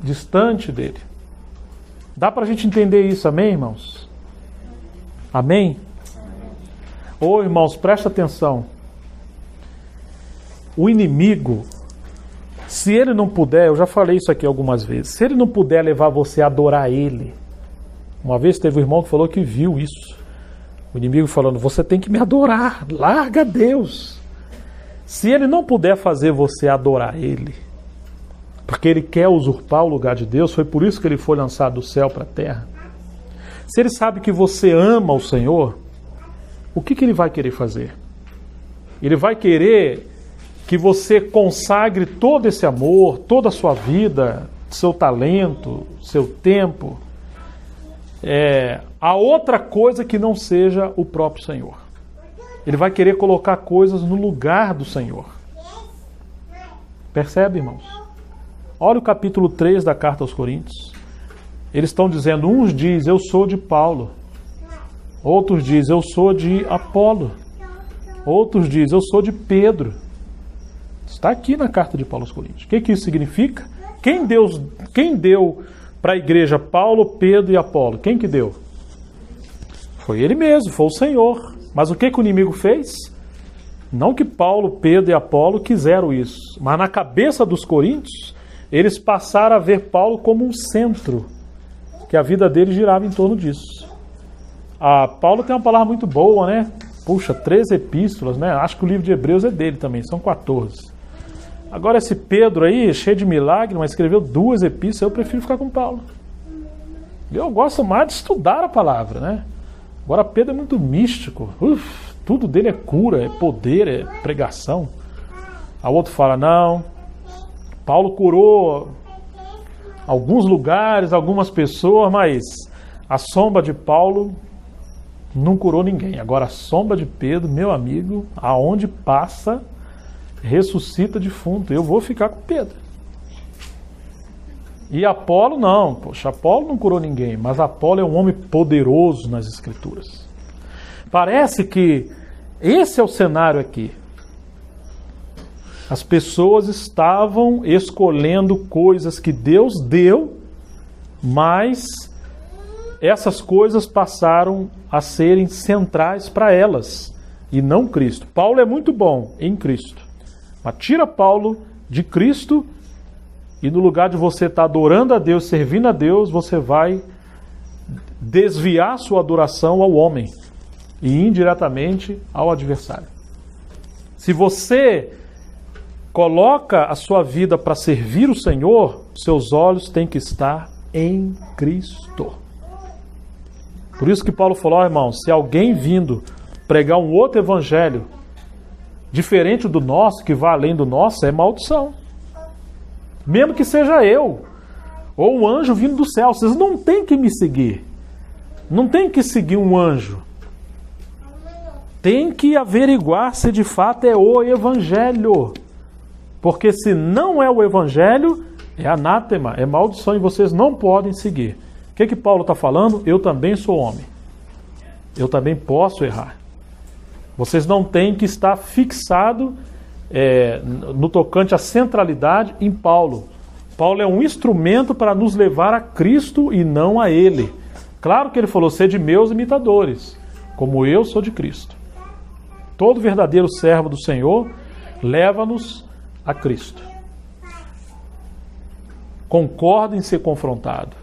Distante dele. Dá para a gente entender isso, amém, irmãos? Amém? Ô, irmãos, presta atenção. O inimigo, se ele não puder, eu já falei isso aqui algumas vezes, se ele não puder levar você a adorar ele, uma vez teve um irmão que falou que viu isso. O inimigo falando, você tem que me adorar, larga Deus. Se ele não puder fazer você adorar ele, porque ele quer usurpar o lugar de Deus, foi por isso que ele foi lançado do céu para a terra. Se ele sabe que você ama o Senhor, o que ele vai querer fazer? Ele vai querer que você consagre todo esse amor, toda a sua vida, seu talento, seu tempo, a outra coisa que não seja o próprio Senhor. Ele vai querer colocar coisas no lugar do Senhor. Percebe, irmãos? Olha o capítulo 3 da carta aos Coríntios. Eles estão dizendo, uns dizem, eu sou de Paulo. Outros dizem, eu sou de Apolo. Outros dizem, eu sou de Pedro. Está aqui na carta de Paulo aos Coríntios. O que isso significa? Quem deu para a igreja Paulo, Pedro e Apolo? Quem que deu? Foi ele mesmo, foi o Senhor. Mas o que o inimigo fez? Não que Paulo, Pedro e Apolo quiseram isso, mas na cabeça dos coríntios, eles passaram a ver Paulo como um centro, que a vida dele girava em torno disso. Paulo tem uma palavra muito boa, né? Puxa, 13 epístolas, né? Acho que o livro de Hebreus é dele também, são 14. Agora esse Pedro aí, cheio de milagre, mas escreveu 2 epístolas, eu prefiro ficar com Paulo. Eu gosto mais de estudar a palavra, né? Agora Pedro é muito místico, tudo dele é cura, é poder, é pregação. A outro fala, não, Paulo curou alguns lugares, algumas pessoas, mas a sombra de Paulo não curou ninguém. Agora a sombra de Pedro, meu amigo, aonde passa, ressuscita defunto. Eu vou ficar com Pedro. E Apolo não, poxa, Apolo não curou ninguém, mas Apolo é um homem poderoso nas Escrituras. Parece que esse é o cenário aqui. As pessoas estavam escolhendo coisas que Deus deu, mas essas coisas passaram a serem centrais para elas, e não Cristo. Paulo é muito bom em Cristo, mas tira Paulo de Cristo, e no lugar de você estar adorando a Deus, servindo a Deus, você vai desviar sua adoração ao homem e indiretamente ao adversário. Se você coloca a sua vida para servir o Senhor, seus olhos têm que estar em Cristo. Por isso que Paulo falou, irmãos, se alguém vindo pregar um outro evangelho diferente do nosso, que vai além do nosso, é maldição. Mesmo que seja eu, ou um anjo vindo do céu, vocês não têm que me seguir. Não tem que seguir um anjo. Tem que averiguar se de fato é o evangelho. Porque se não é o evangelho, é anátema, é maldição e vocês não podem seguir. O que Paulo está falando? Eu também sou homem. Eu também posso errar. Vocês não têm que estar fixado no tocante à centralidade em Paulo. Paulo é um instrumento para nos levar a Cristo e não a ele. Claro que ele falou, sede meus imitadores, como eu sou de Cristo. Todo verdadeiro servo do Senhor leva-nos a Cristo. Concorda em ser confrontado.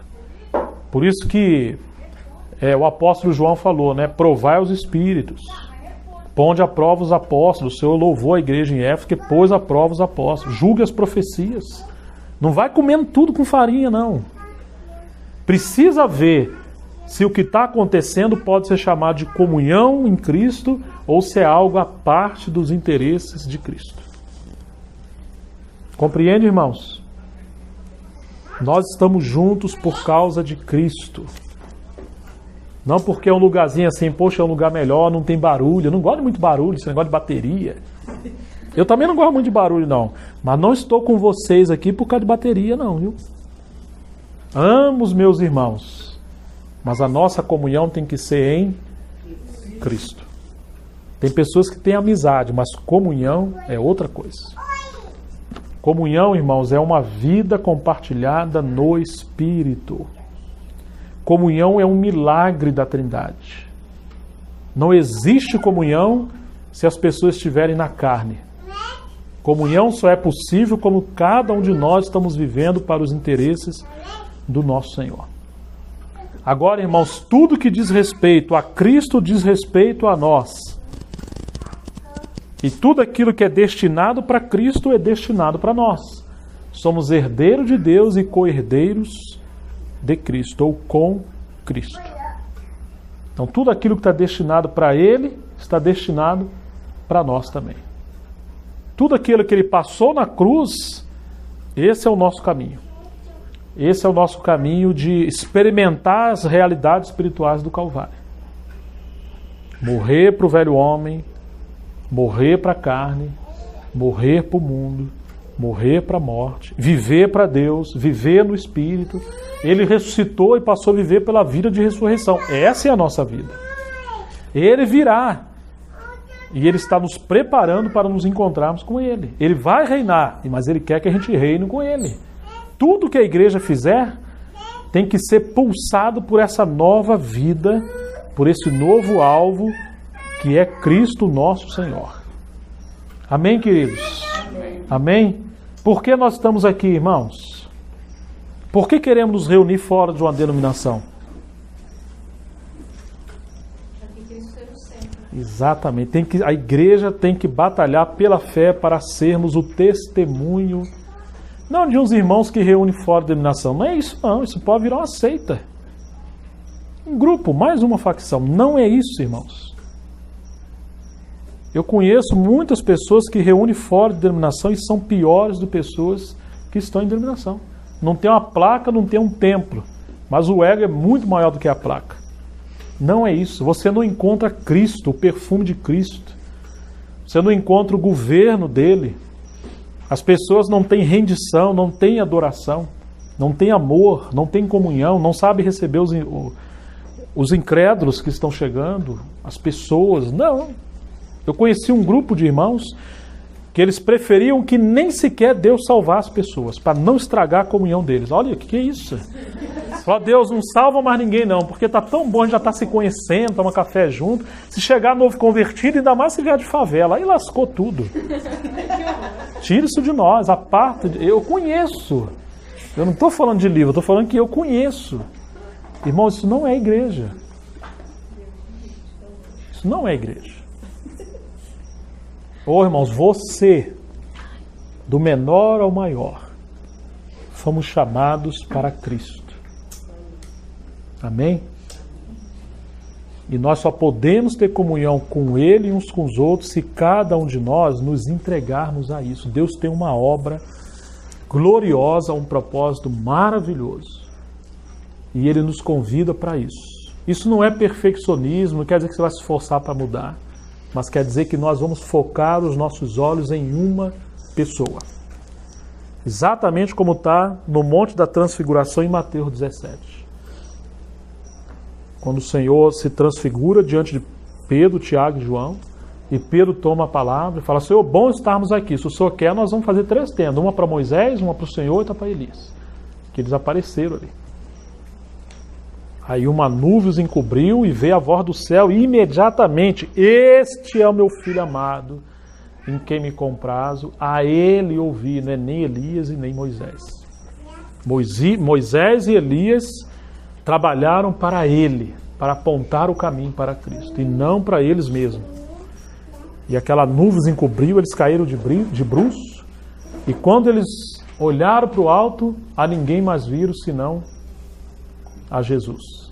Por isso que o apóstolo João falou, né? Provai os espíritos. Ponde à prova os apóstolos. O Senhor louvou a igreja em Éfeso que pôs à prova os apóstolos. Julgue as profecias. Não vai comendo tudo com farinha, não. Precisa ver se o que está acontecendo pode ser chamado de comunhão em Cristo ou se é algo à parte dos interesses de Cristo. Compreende, irmãos? Nós estamos juntos por causa de Cristo. Não porque é um lugarzinho assim, poxa, é um lugar melhor, não tem barulho. Eu não gosto de muito barulho, esse negócio de bateria. Eu também não gosto muito de barulho, não. Mas não estou com vocês aqui por causa de bateria, não, viu? Amo os meus irmãos. Mas a nossa comunhão tem que ser em Cristo. Tem pessoas que têm amizade, mas comunhão é outra coisa. Comunhão, irmãos, é uma vida compartilhada no Espírito. Comunhão é um milagre da Trindade. Não existe comunhão se as pessoas estiverem na carne. Comunhão só é possível como cada um de nós estamos vivendo para os interesses do nosso Senhor. Agora, irmãos, tudo que diz respeito a Cristo diz respeito a nós. E tudo aquilo que é destinado para Cristo é destinado para nós. Somos herdeiros de Deus e co-herdeiros de Cristo, ou com Cristo. Então, tudo aquilo que está destinado para Ele está destinado para nós também. Tudo aquilo que Ele passou na cruz, esse é o nosso caminho. Esse é o nosso caminho de experimentar as realidades espirituais do Calvário. Morrer para o velho homem, morrer para a carne, morrer para o mundo, morrer para a morte, viver para Deus, viver no Espírito. Ele ressuscitou e passou a viver pela vida de ressurreição. Essa é a nossa vida. Ele virá e Ele está nos preparando para nos encontrarmos com Ele. Ele vai reinar, mas Ele quer que a gente reine com Ele. Tudo que a igreja fizer tem que ser pulsado por essa nova vida, por esse novo alvo que é Cristo nosso Senhor. Amém, queridos? Amém? Por que nós estamos aqui, irmãos? Por que queremos nos reunir fora de uma denominação? Exatamente. A igreja tem que batalhar pela fé para sermos o testemunho, não de uns irmãos que reúnem fora da denominação. Não é isso, não. Isso pode virar uma seita. Um grupo, mais uma facção. Não é isso, irmãos. Eu conheço muitas pessoas que reúnem fora de denominação e são piores do que pessoas que estão em denominação. Não tem uma placa, não tem um templo, mas o ego é muito maior do que a placa. Não é isso. Você não encontra Cristo, o perfume de Cristo. Você não encontra o governo dele. As pessoas não têm rendição, não têm adoração, não têm amor, não têm comunhão, não sabem receber os incrédulos que estão chegando, as pessoas. Não. Eu conheci um grupo de irmãos que eles preferiam que nem sequer Deus salvasse pessoas, para não estragar a comunhão deles. Olha, o que é isso? Fala, Deus, não salva mais ninguém não, porque tá tão bom, a gente já tá se conhecendo, toma café junto. Se chegar novo convertido, ainda mais se vier de favela, aí lascou tudo. Tira isso de nós, aparta. Eu conheço. Eu não estou falando de livro, eu estou falando que eu conheço. Irmãos, isso não é igreja. Isso não é igreja. Ô irmãos, você, do menor ao maior, fomos chamados para Cristo. Amém? E nós só podemos ter comunhão com Ele e uns com os outros se cada um de nós nos entregarmos a isso. Deus tem uma obra gloriosa, um propósito maravilhoso. E Ele nos convida para isso. Isso não é perfeccionismo, não quer dizer que você vai se esforçar para mudar, mas quer dizer que nós vamos focar os nossos olhos em uma pessoa. Exatamente como está no Monte da Transfiguração em Mateus 17. Quando o Senhor se transfigura diante de Pedro, Tiago e João, e Pedro toma a palavra e fala, Senhor, bom estarmos aqui. Se o Senhor quer, nós vamos fazer 3 tendas. Uma para Moisés, uma para o Senhor e outra para Elias. Que eles apareceram ali. Aí uma nuvem os encobriu e veio a voz do céu e imediatamente, este é o meu filho amado, em quem me comprazo, a ele ouvi, não é nem Elias e nem Moisés. Moisés e Elias trabalharam para ele, para apontar o caminho para Cristo, e não para eles mesmos. E aquela nuvem os encobriu, eles caíram de bruços, e quando eles olharam para o alto, a ninguém mais viram senão a Jesus.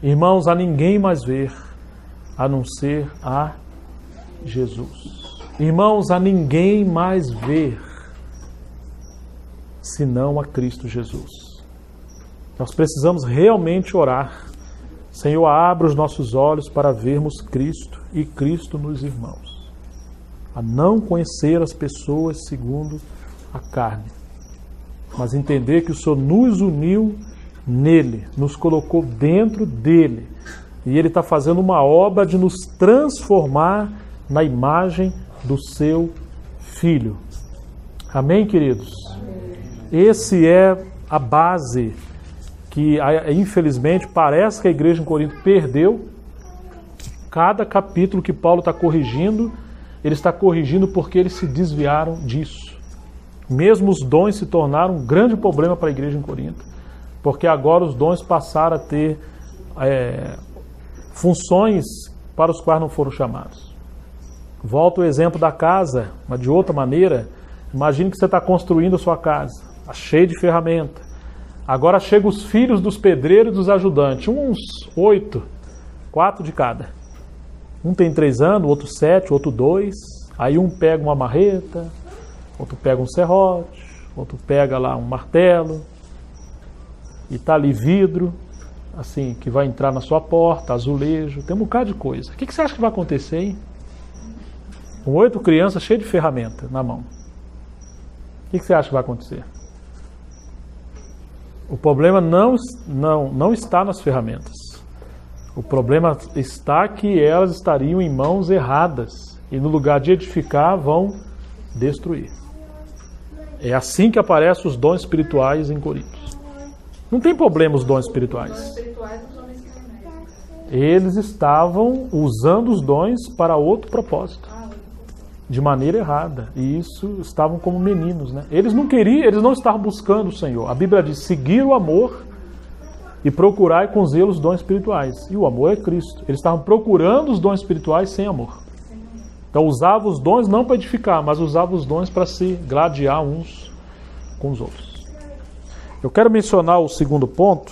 Irmãos, a ninguém mais ver, a não ser a Jesus. Irmãos, a ninguém mais ver, senão a Cristo Jesus. Nós precisamos realmente orar. Senhor, abra os nossos olhos para vermos Cristo e Cristo nos irmãos. A não conhecer as pessoas segundo a carne, mas entender que o Senhor nos uniu nele, nos colocou dentro dele. E ele está fazendo uma obra de nos transformar na imagem do seu Filho. Amém, queridos? Esse é a base que, infelizmente, parece que a igreja em Corinto perdeu. Cada capítulo que Paulo está corrigindo, ele está corrigindo porque eles se desviaram disso. Mesmo os dons se tornaram um grande problema para a igreja em Corinto, porque agora os dons passaram a ter funções para os quais não foram chamados. Volto ao exemplo da casa, mas de outra maneira. Imagine que você está construindo a sua casa, está cheio de ferramenta. Agora chegam os filhos dos pedreiros e dos ajudantes, uns 8, 4 de cada. Um tem 3 anos, outro 7, outro 2. Aí um pega uma marreta, outro pega um serrote, outro pega lá um martelo. E está ali vidro, assim, que vai entrar na sua porta, azulejo, tem um bocado de coisa. O que você acha que vai acontecer, hein? Com 8 crianças cheias de ferramenta na mão. O que você acha que vai acontecer? O problema não está nas ferramentas. O problema está que elas estariam em mãos erradas e no lugar de edificar vão destruir. É assim que aparecem os dons espirituais em Corinto. Não tem problema os dons espirituais. Eles estavam usando os dons para outro propósito, de maneira errada. E isso estavam como meninos, né? Eles não queriam, eles não estavam buscando o Senhor. A Bíblia diz: seguir o amor e procurar com zelo os dons espirituais. E o amor é Cristo. Eles estavam procurando os dons espirituais sem amor. Então usavam os dons não para edificar, mas usavam os dons para se gladiar uns com os outros. Eu quero mencionar o segundo ponto,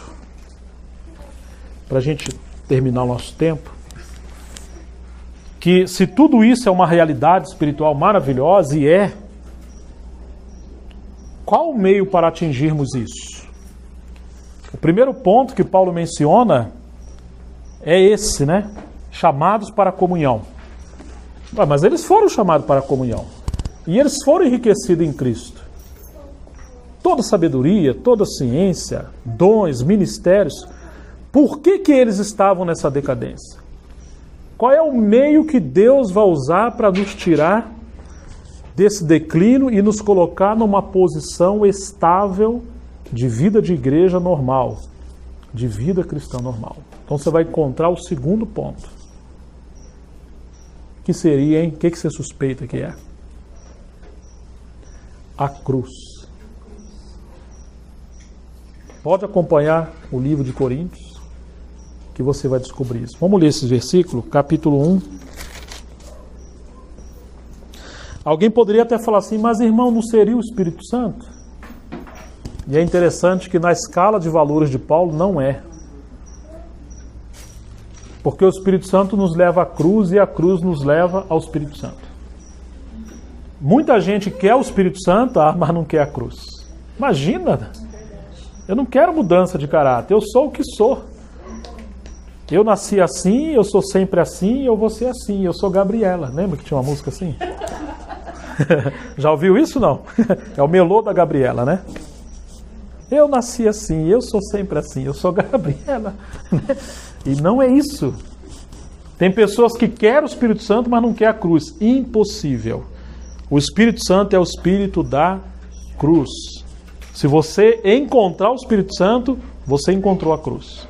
para a gente terminar o nosso tempo, que se tudo isso é uma realidade espiritual maravilhosa, e qual o meio para atingirmos isso? O primeiro ponto que Paulo menciona é esse, né? Chamados para a comunhão. Mas eles foram chamados para a comunhão, e eles foram enriquecidos em Cristo. Toda sabedoria, toda ciência, dons, ministérios. Por que eles estavam nessa decadência? Qual é o meio que Deus vai usar para nos tirar desse declínio e nos colocar numa posição estável de vida de igreja normal, de vida cristã normal. Então você vai encontrar o segundo ponto. Que seria, hein? O que você suspeita que é? A cruz. Pode acompanhar o livro de Coríntios, que você vai descobrir isso. Vamos ler esse versículo, capítulo 1. Alguém poderia até falar assim, mas irmão, não seria o Espírito Santo? E é interessante que na escala de valores de Paulo não é. Porque o Espírito Santo nos leva à cruz e a cruz nos leva ao Espírito Santo. Muita gente quer o Espírito Santo, mas não quer a cruz. Imagina! Eu não quero mudança de caráter, eu sou o que sou. Eu nasci assim, eu sou sempre assim, eu vou ser assim. Eu sou Gabriela. Lembra que tinha uma música assim? Já ouviu isso, não? É o melô da Gabriela, né? Eu nasci assim, eu sou sempre assim, eu sou Gabriela. E não é isso. Tem pessoas que querem o Espírito Santo, mas não querem a cruz. Impossível. O Espírito Santo é o Espírito da cruz. Se você encontrar o Espírito Santo, você encontrou a cruz.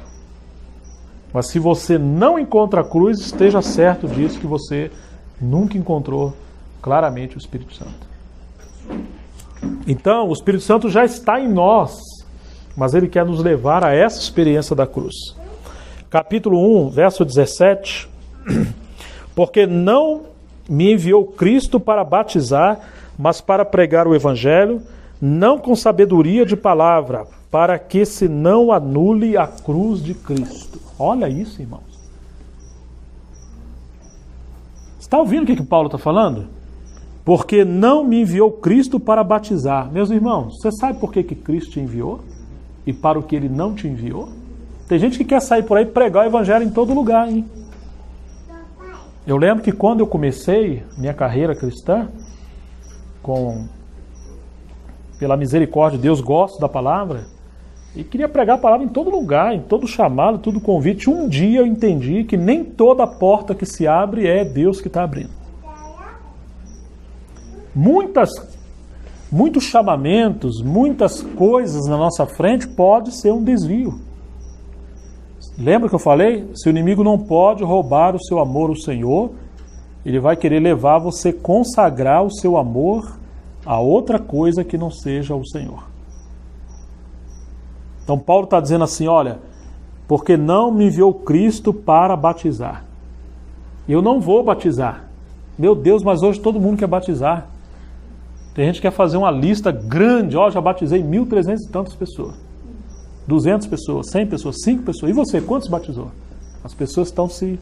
Mas se você não encontra a cruz, esteja certo disso que você nunca encontrou claramente o Espírito Santo. Então, o Espírito Santo já está em nós, mas ele quer nos levar a essa experiência da cruz. Capítulo 1, verso 17. Porque não me enviou Cristo para batizar, mas para pregar o Evangelho, não com sabedoria de palavra, para que se não anule a cruz de Cristo. Olha isso, irmãos. Está ouvindo o que Paulo está falando? Porque não me enviou Cristo para batizar. Meus irmãos, você sabe por que Cristo te enviou? E para o que ele não te enviou? Tem gente que quer sair por aí e pregar o Evangelho em todo lugar, hein? Eu lembro que quando eu comecei minha carreira cristã, pela misericórdia de Deus, gosto da palavra, e queria pregar a palavra em todo lugar, em todo chamado, todo convite. Um dia eu entendi que nem toda porta que se abre é Deus que está abrindo. Muitos chamamentos, muitas coisas na nossa frente pode ser um desvio. Lembra que eu falei? Se o inimigo não pode roubar o seu amor ao Senhor, ele vai querer levar você a consagrar o seu amor a outra coisa que não seja o Senhor. Então Paulo está dizendo assim, olha, porque não me enviou Cristo para batizar. Eu não vou batizar. Meu Deus, mas hoje todo mundo quer batizar. Tem gente que quer fazer uma lista grande, ó, já batizei 1.300 e tantas pessoas. 200 pessoas, 100 pessoas, 5 pessoas. E você, quantos batizou? As pessoas estão se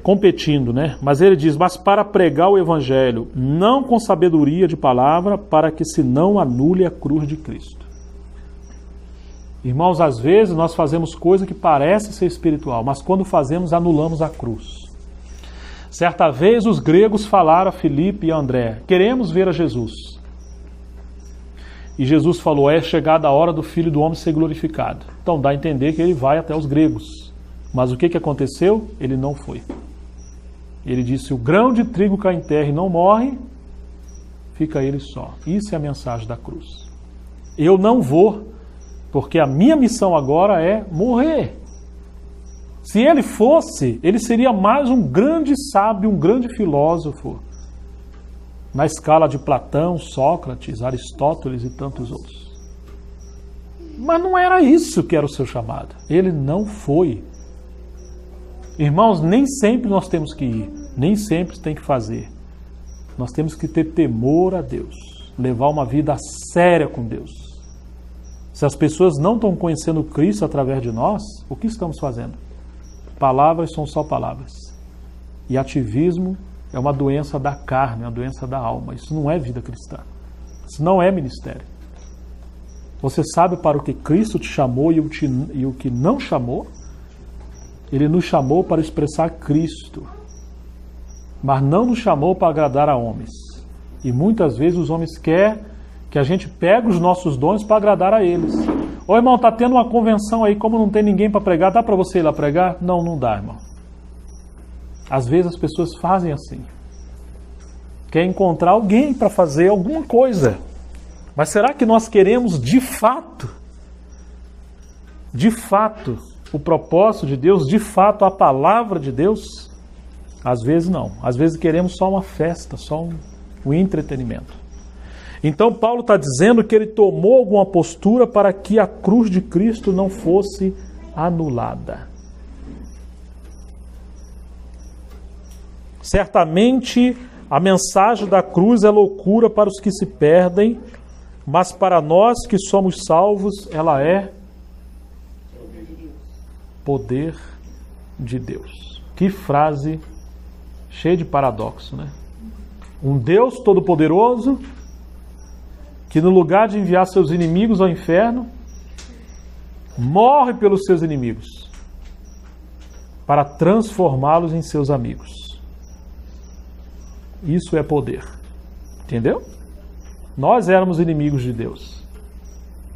competindo, né? Mas ele diz, mas para pregar o Evangelho, não com sabedoria de palavra, para que se não anule a cruz de Cristo. Irmãos, às vezes nós fazemos coisa que parece ser espiritual, mas quando fazemos, anulamos a cruz. Certa vez os gregos falaram a Filipe e a André, queremos ver a Jesus. E Jesus falou, é chegada a hora do Filho do Homem ser glorificado. Então dá a entender que ele vai até os gregos. Mas o que aconteceu? Ele não foi. Ele disse, o grão de trigo cai em terra e não morre, fica ele só. Isso é a mensagem da cruz. Eu não vou, porque a minha missão agora é morrer. Se ele fosse, ele seria mais um grande sábio, um grande filósofo, na escala de Platão, Sócrates, Aristóteles e tantos outros. Mas não era isso que era o seu chamado. Ele não foi. Irmãos, nem sempre nós temos que ir, nem sempre tem que fazer. Nós temos que ter temor a Deus, levar uma vida séria com Deus. Se as pessoas não estão conhecendo Cristo através de nós, o que estamos fazendo? Palavras são só palavras. E ativismo é uma doença da carne, uma doença da alma. Isso não é vida cristã. Isso não é ministério. Você sabe para o que Cristo te chamou e o que não chamou? Ele nos chamou para expressar Cristo. Mas não nos chamou para agradar a homens. E muitas vezes os homens querem que a gente pegue os nossos dons para agradar a eles. Ô irmão, está tendo uma convenção aí, como não tem ninguém para pregar, dá para você ir lá pregar? Não, não dá, irmão. Às vezes as pessoas fazem assim. Quer encontrar alguém para fazer alguma coisa. Mas será que nós queremos de fato, o propósito de Deus, de fato a palavra de Deus? Às vezes não. Às vezes queremos só uma festa, só um entretenimento. Então Paulo está dizendo que ele tomou alguma postura para que a cruz de Cristo não fosse anulada. Certamente a mensagem da cruz é loucura para os que se perdem, mas para nós que somos salvos, ela é poder de Deus. Que frase cheia de paradoxo, né? Um Deus todo-poderoso que no lugar de enviar seus inimigos ao inferno, morre pelos seus inimigos para transformá-los em seus amigos. Isso é poder. Entendeu? Nós éramos inimigos de Deus,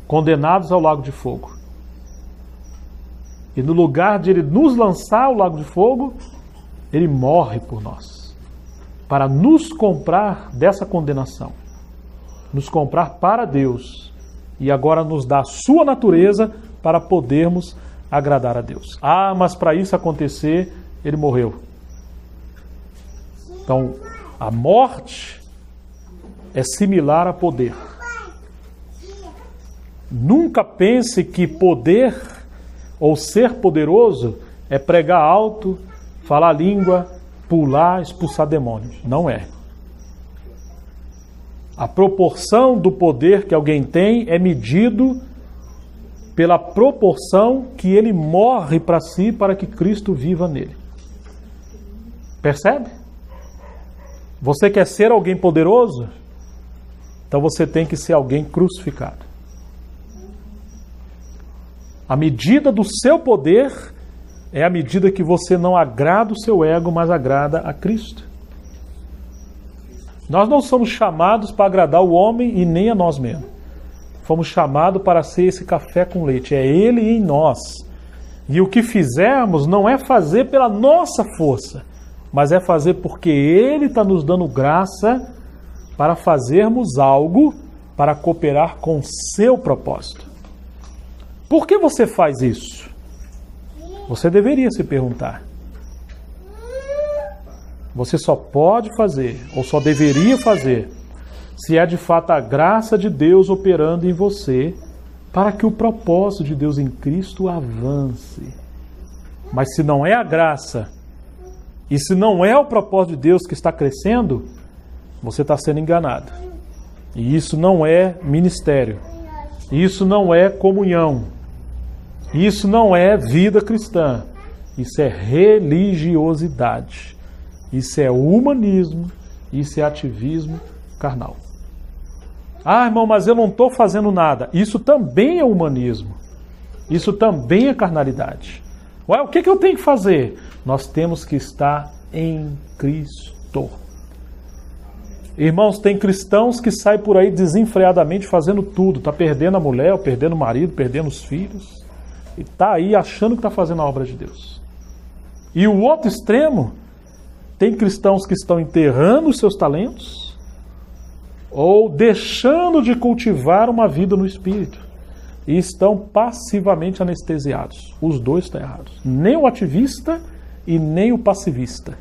condenados ao lago de fogo. E no lugar de Ele nos lançar ao lago de fogo, Ele morre por nós, para nos comprar dessa condenação, nos comprar para Deus, e agora nos dá a sua natureza para podermos agradar a Deus. Ah, mas para isso acontecer, Ele morreu. Então, a morte é similar a poder. Nunca pense que poder ou ser poderoso é pregar alto, falar língua, pular, expulsar demônios. Não é. A proporção do poder que alguém tem é medido pela proporção que ele morre para si para que Cristo viva nele. Percebe? Você quer ser alguém poderoso? Então você tem que ser alguém crucificado. A medida do seu poder é a medida que você não agrada o seu ego, mas agrada a Cristo. Nós não somos chamados para agradar o homem e nem a nós mesmos. Fomos chamados para ser esse café com leite. É Ele em nós. E o que fizermos não é fazer pela nossa força, mas é fazer porque Ele está nos dando graça para fazermos algo para cooperar com o seu propósito. Por que você faz isso? Você deveria se perguntar. Você só pode fazer, ou só deveria fazer, se é de fato a graça de Deus operando em você, para que o propósito de Deus em Cristo avance. Mas se não é a graça, e se não é o propósito de Deus que está crescendo, você está sendo enganado. E isso não é ministério. Isso não é comunhão. Isso não é vida cristã. Isso é religiosidade. Isso é humanismo. Isso é ativismo carnal. Ah, irmão, mas eu não estou fazendo nada. Isso também é humanismo. Isso também é carnalidade. Ué, o que eu tenho que fazer? Nós temos que estar em Cristo. Irmãos, tem cristãos que saem por aí desenfreadamente fazendo tudo. Está perdendo a mulher, ou perdendo o marido, perdendo os filhos. E está aí achando que está fazendo a obra de Deus. E o outro extremo, tem cristãos que estão enterrando os seus talentos ou deixando de cultivar uma vida no Espírito. E estão passivamente anestesiados. Os dois estão errados. Nem o ativista e nem o passivista.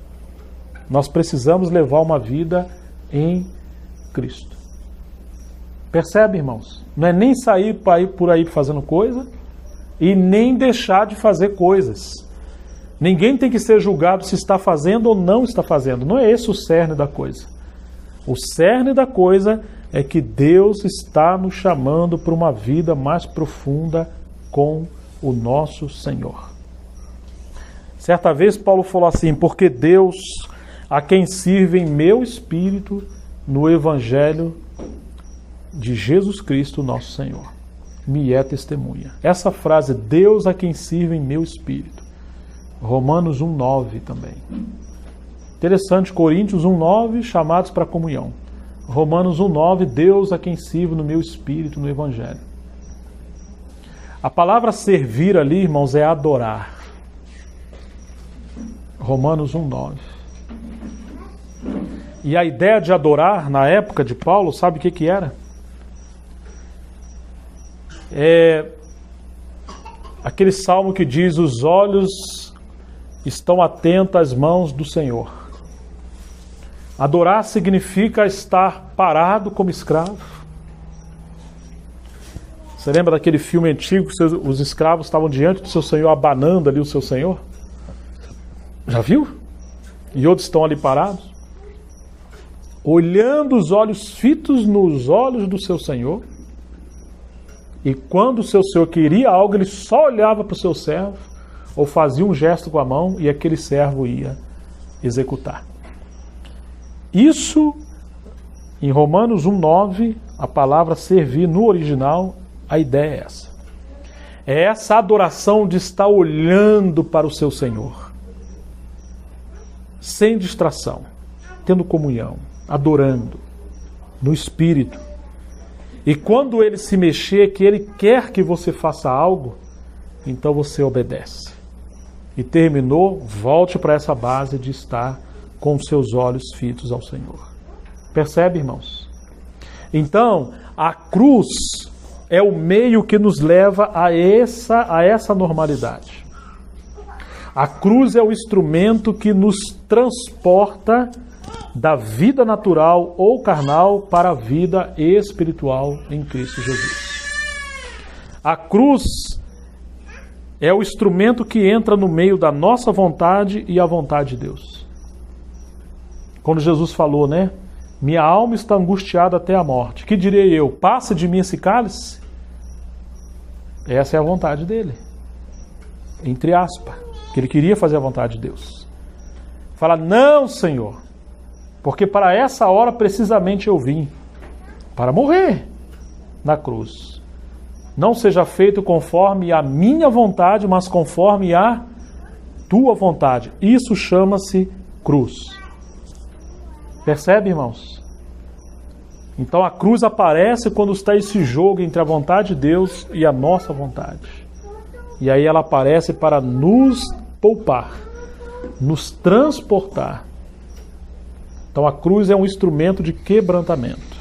Nós precisamos levar uma vida em Cristo. Percebe, irmãos? Não é nem sair por aí fazendo coisa e nem deixar de fazer coisas. Ninguém tem que ser julgado se está fazendo ou não está fazendo. Não é esse o cerne da coisa. O cerne da coisa é que Deus está nos chamando para uma vida mais profunda com o nosso Senhor. Certa vez Paulo falou assim: porque Deus, a quem sirve em meu espírito no Evangelho de Jesus Cristo, nosso Senhor, me é testemunha. Essa frase, Deus a quem sirve em meu espírito. Romanos 1,9 também. Interessante, Coríntios 1,9, chamados para a comunhão. Romanos 1,9, Deus a quem sirvo no meu espírito, no Evangelho. A palavra servir ali, irmãos, é adorar. Romanos 1,9. E a ideia de adorar, na época de Paulo, sabe o que era? É aquele salmo que diz: os olhos estão atentos às mãos do Senhor. Adorar significa estar parado como escravo. Você lembra daquele filme antigo que os escravos estavam diante do seu senhor, abanando ali o seu senhor? Já viu? E outros estão ali parados, olhando os olhos fitos nos olhos do seu senhor. E quando o seu senhor queria algo, ele só olhava para o seu servo, ou fazia um gesto com a mão, e aquele servo ia executar. Isso, em Romanos 1,9, a palavra servir no original, a ideia é essa. É essa adoração de estar olhando para o seu Senhor, sem distração, tendo comunhão, adorando, no Espírito. E quando ele se mexer, que ele quer que você faça algo, então você obedece. E terminou, volte para essa base de estar com os seus olhos fitos ao Senhor. Percebe, irmãos? Então, a cruz é o meio que nos leva a essa normalidade. A cruz é o instrumento que nos transporta da vida natural ou carnal para a vida espiritual em Cristo Jesus. A cruz é o instrumento que entra no meio da nossa vontade e a vontade de Deus. Quando Jesus falou, né? Minha alma está angustiada até a morte. Que direi eu? Passa de mim esse cálice? Essa é a vontade dele. Entre aspas. Que ele queria fazer a vontade de Deus. Fala, não, Senhor. Porque para essa hora precisamente eu vim. Para morrer na cruz. Não seja feito conforme a minha vontade, mas conforme a tua vontade. Isso chama-se cruz. Percebe, irmãos? Então a cruz aparece quando está esse jogo entre a vontade de Deus e a nossa vontade. E aí ela aparece para nos poupar, nos transportar. Então a cruz é um instrumento de quebrantamento.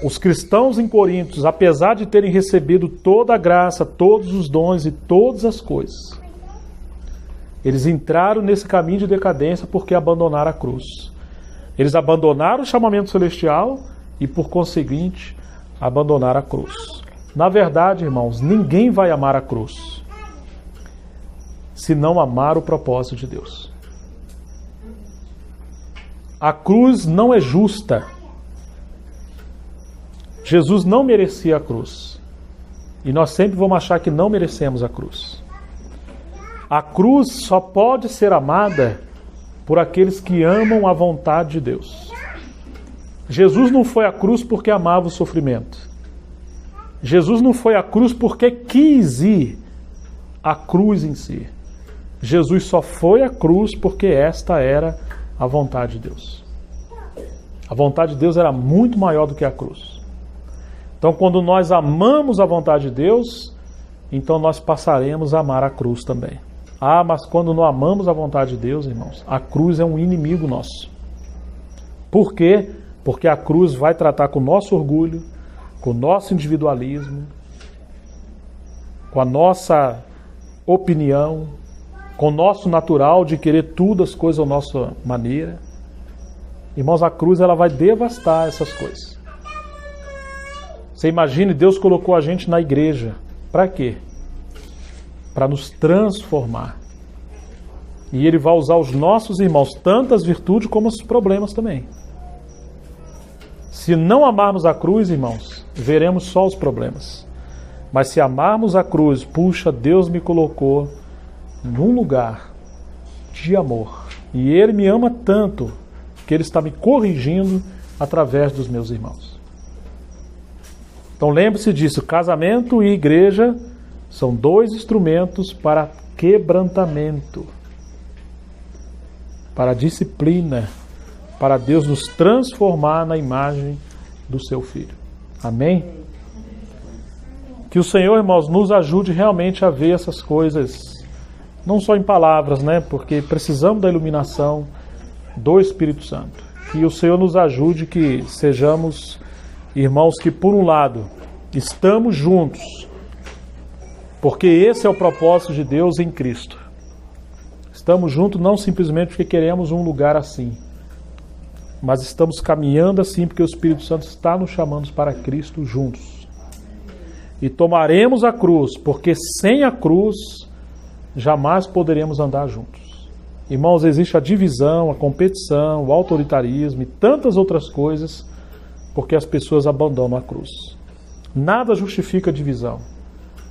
Os cristãos em Corinto, apesar de terem recebido toda a graça, todos os dons e todas as coisas, eles entraram nesse caminho de decadência porque abandonaram a cruz. Eles abandonaram o chamamento celestial e, por conseguinte, abandonaram a cruz. Na verdade, irmãos, ninguém vai amar a cruz se não amar o propósito de Deus. A cruz não é justa. Jesus não merecia a cruz. E nós sempre vamos achar que não merecemos a cruz. A cruz só pode ser amada por aqueles que amam a vontade de Deus. Jesus não foi à cruz porque amava o sofrimento. Jesus não foi à cruz porque quis ir à cruz em si. Jesus só foi à cruz porque esta era a vontade de Deus. A vontade de Deus era muito maior do que a cruz. Então, quando nós amamos a vontade de Deus, então nós passaremos a amar a cruz também. Ah, mas quando não amamos a vontade de Deus, irmãos, a cruz é um inimigo nosso. Por quê? Porque a cruz vai tratar com o nosso orgulho, com o nosso individualismo, com a nossa opinião, com o nosso natural de querer tudo as coisas à nossa maneira. Irmãos, a cruz ela vai devastar essas coisas. Você imagine, Deus colocou a gente na igreja. Para quê? Para nos transformar. E Ele vai usar os nossos irmãos, tanto as virtudes como os problemas também. Se não amarmos a cruz, irmãos, veremos só os problemas. Mas se amarmos a cruz, puxa, Deus me colocou num lugar de amor. E Ele me ama tanto que Ele está me corrigindo através dos meus irmãos. Então lembre-se disso, casamento e igreja são dois instrumentos para quebrantamento, para disciplina, para Deus nos transformar na imagem do seu Filho. Amém? Que o Senhor, irmãos, nos ajude realmente a ver essas coisas, não só em palavras, né? Porque precisamos da iluminação do Espírito Santo. Que o Senhor nos ajude que sejamos irmãos que, por um lado, Estamos juntos, porque esse é o propósito de Deus em Cristo. Estamos juntos não simplesmente porque queremos um lugar assim, mas estamos caminhando assim porque o Espírito Santo está nos chamando para Cristo juntos. E tomaremos a cruz, porque sem a cruz jamais poderemos andar juntos. Irmãos, existe a divisão, a competição, o autoritarismo e tantas outras coisas porque as pessoas abandonam a cruz. Nada justifica divisão,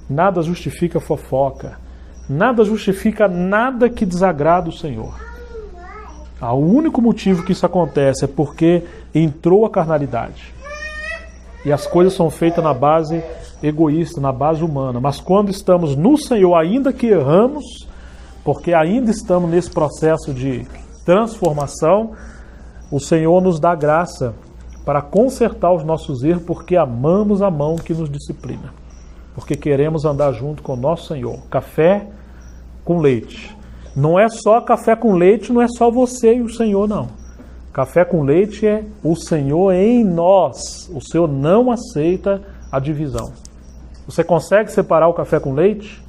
nada justifica fofoca, nada justifica nada que desagrada o Senhor. O único motivo que isso acontece é porque entrou a carnalidade. E as coisas são feitas na base egoísta, na base humana. Mas quando estamos no Senhor, ainda que erramos, porque ainda estamos nesse processo de transformação, o Senhor nos dá graça para consertar os nossos erros, porque amamos a mão que nos disciplina. Porque queremos andar junto com o nosso Senhor. Café com leite. Não é só café com leite, não é só você e o Senhor, não. Café com leite é o Senhor em nós. O Senhor não aceita a divisão. Você consegue separar o café com leite?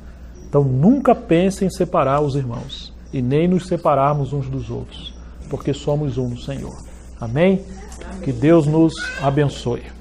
Então nunca pense em separar os irmãos. E nem nos separarmos uns dos outros. Porque somos um no Senhor. Amém? Que Deus nos abençoe.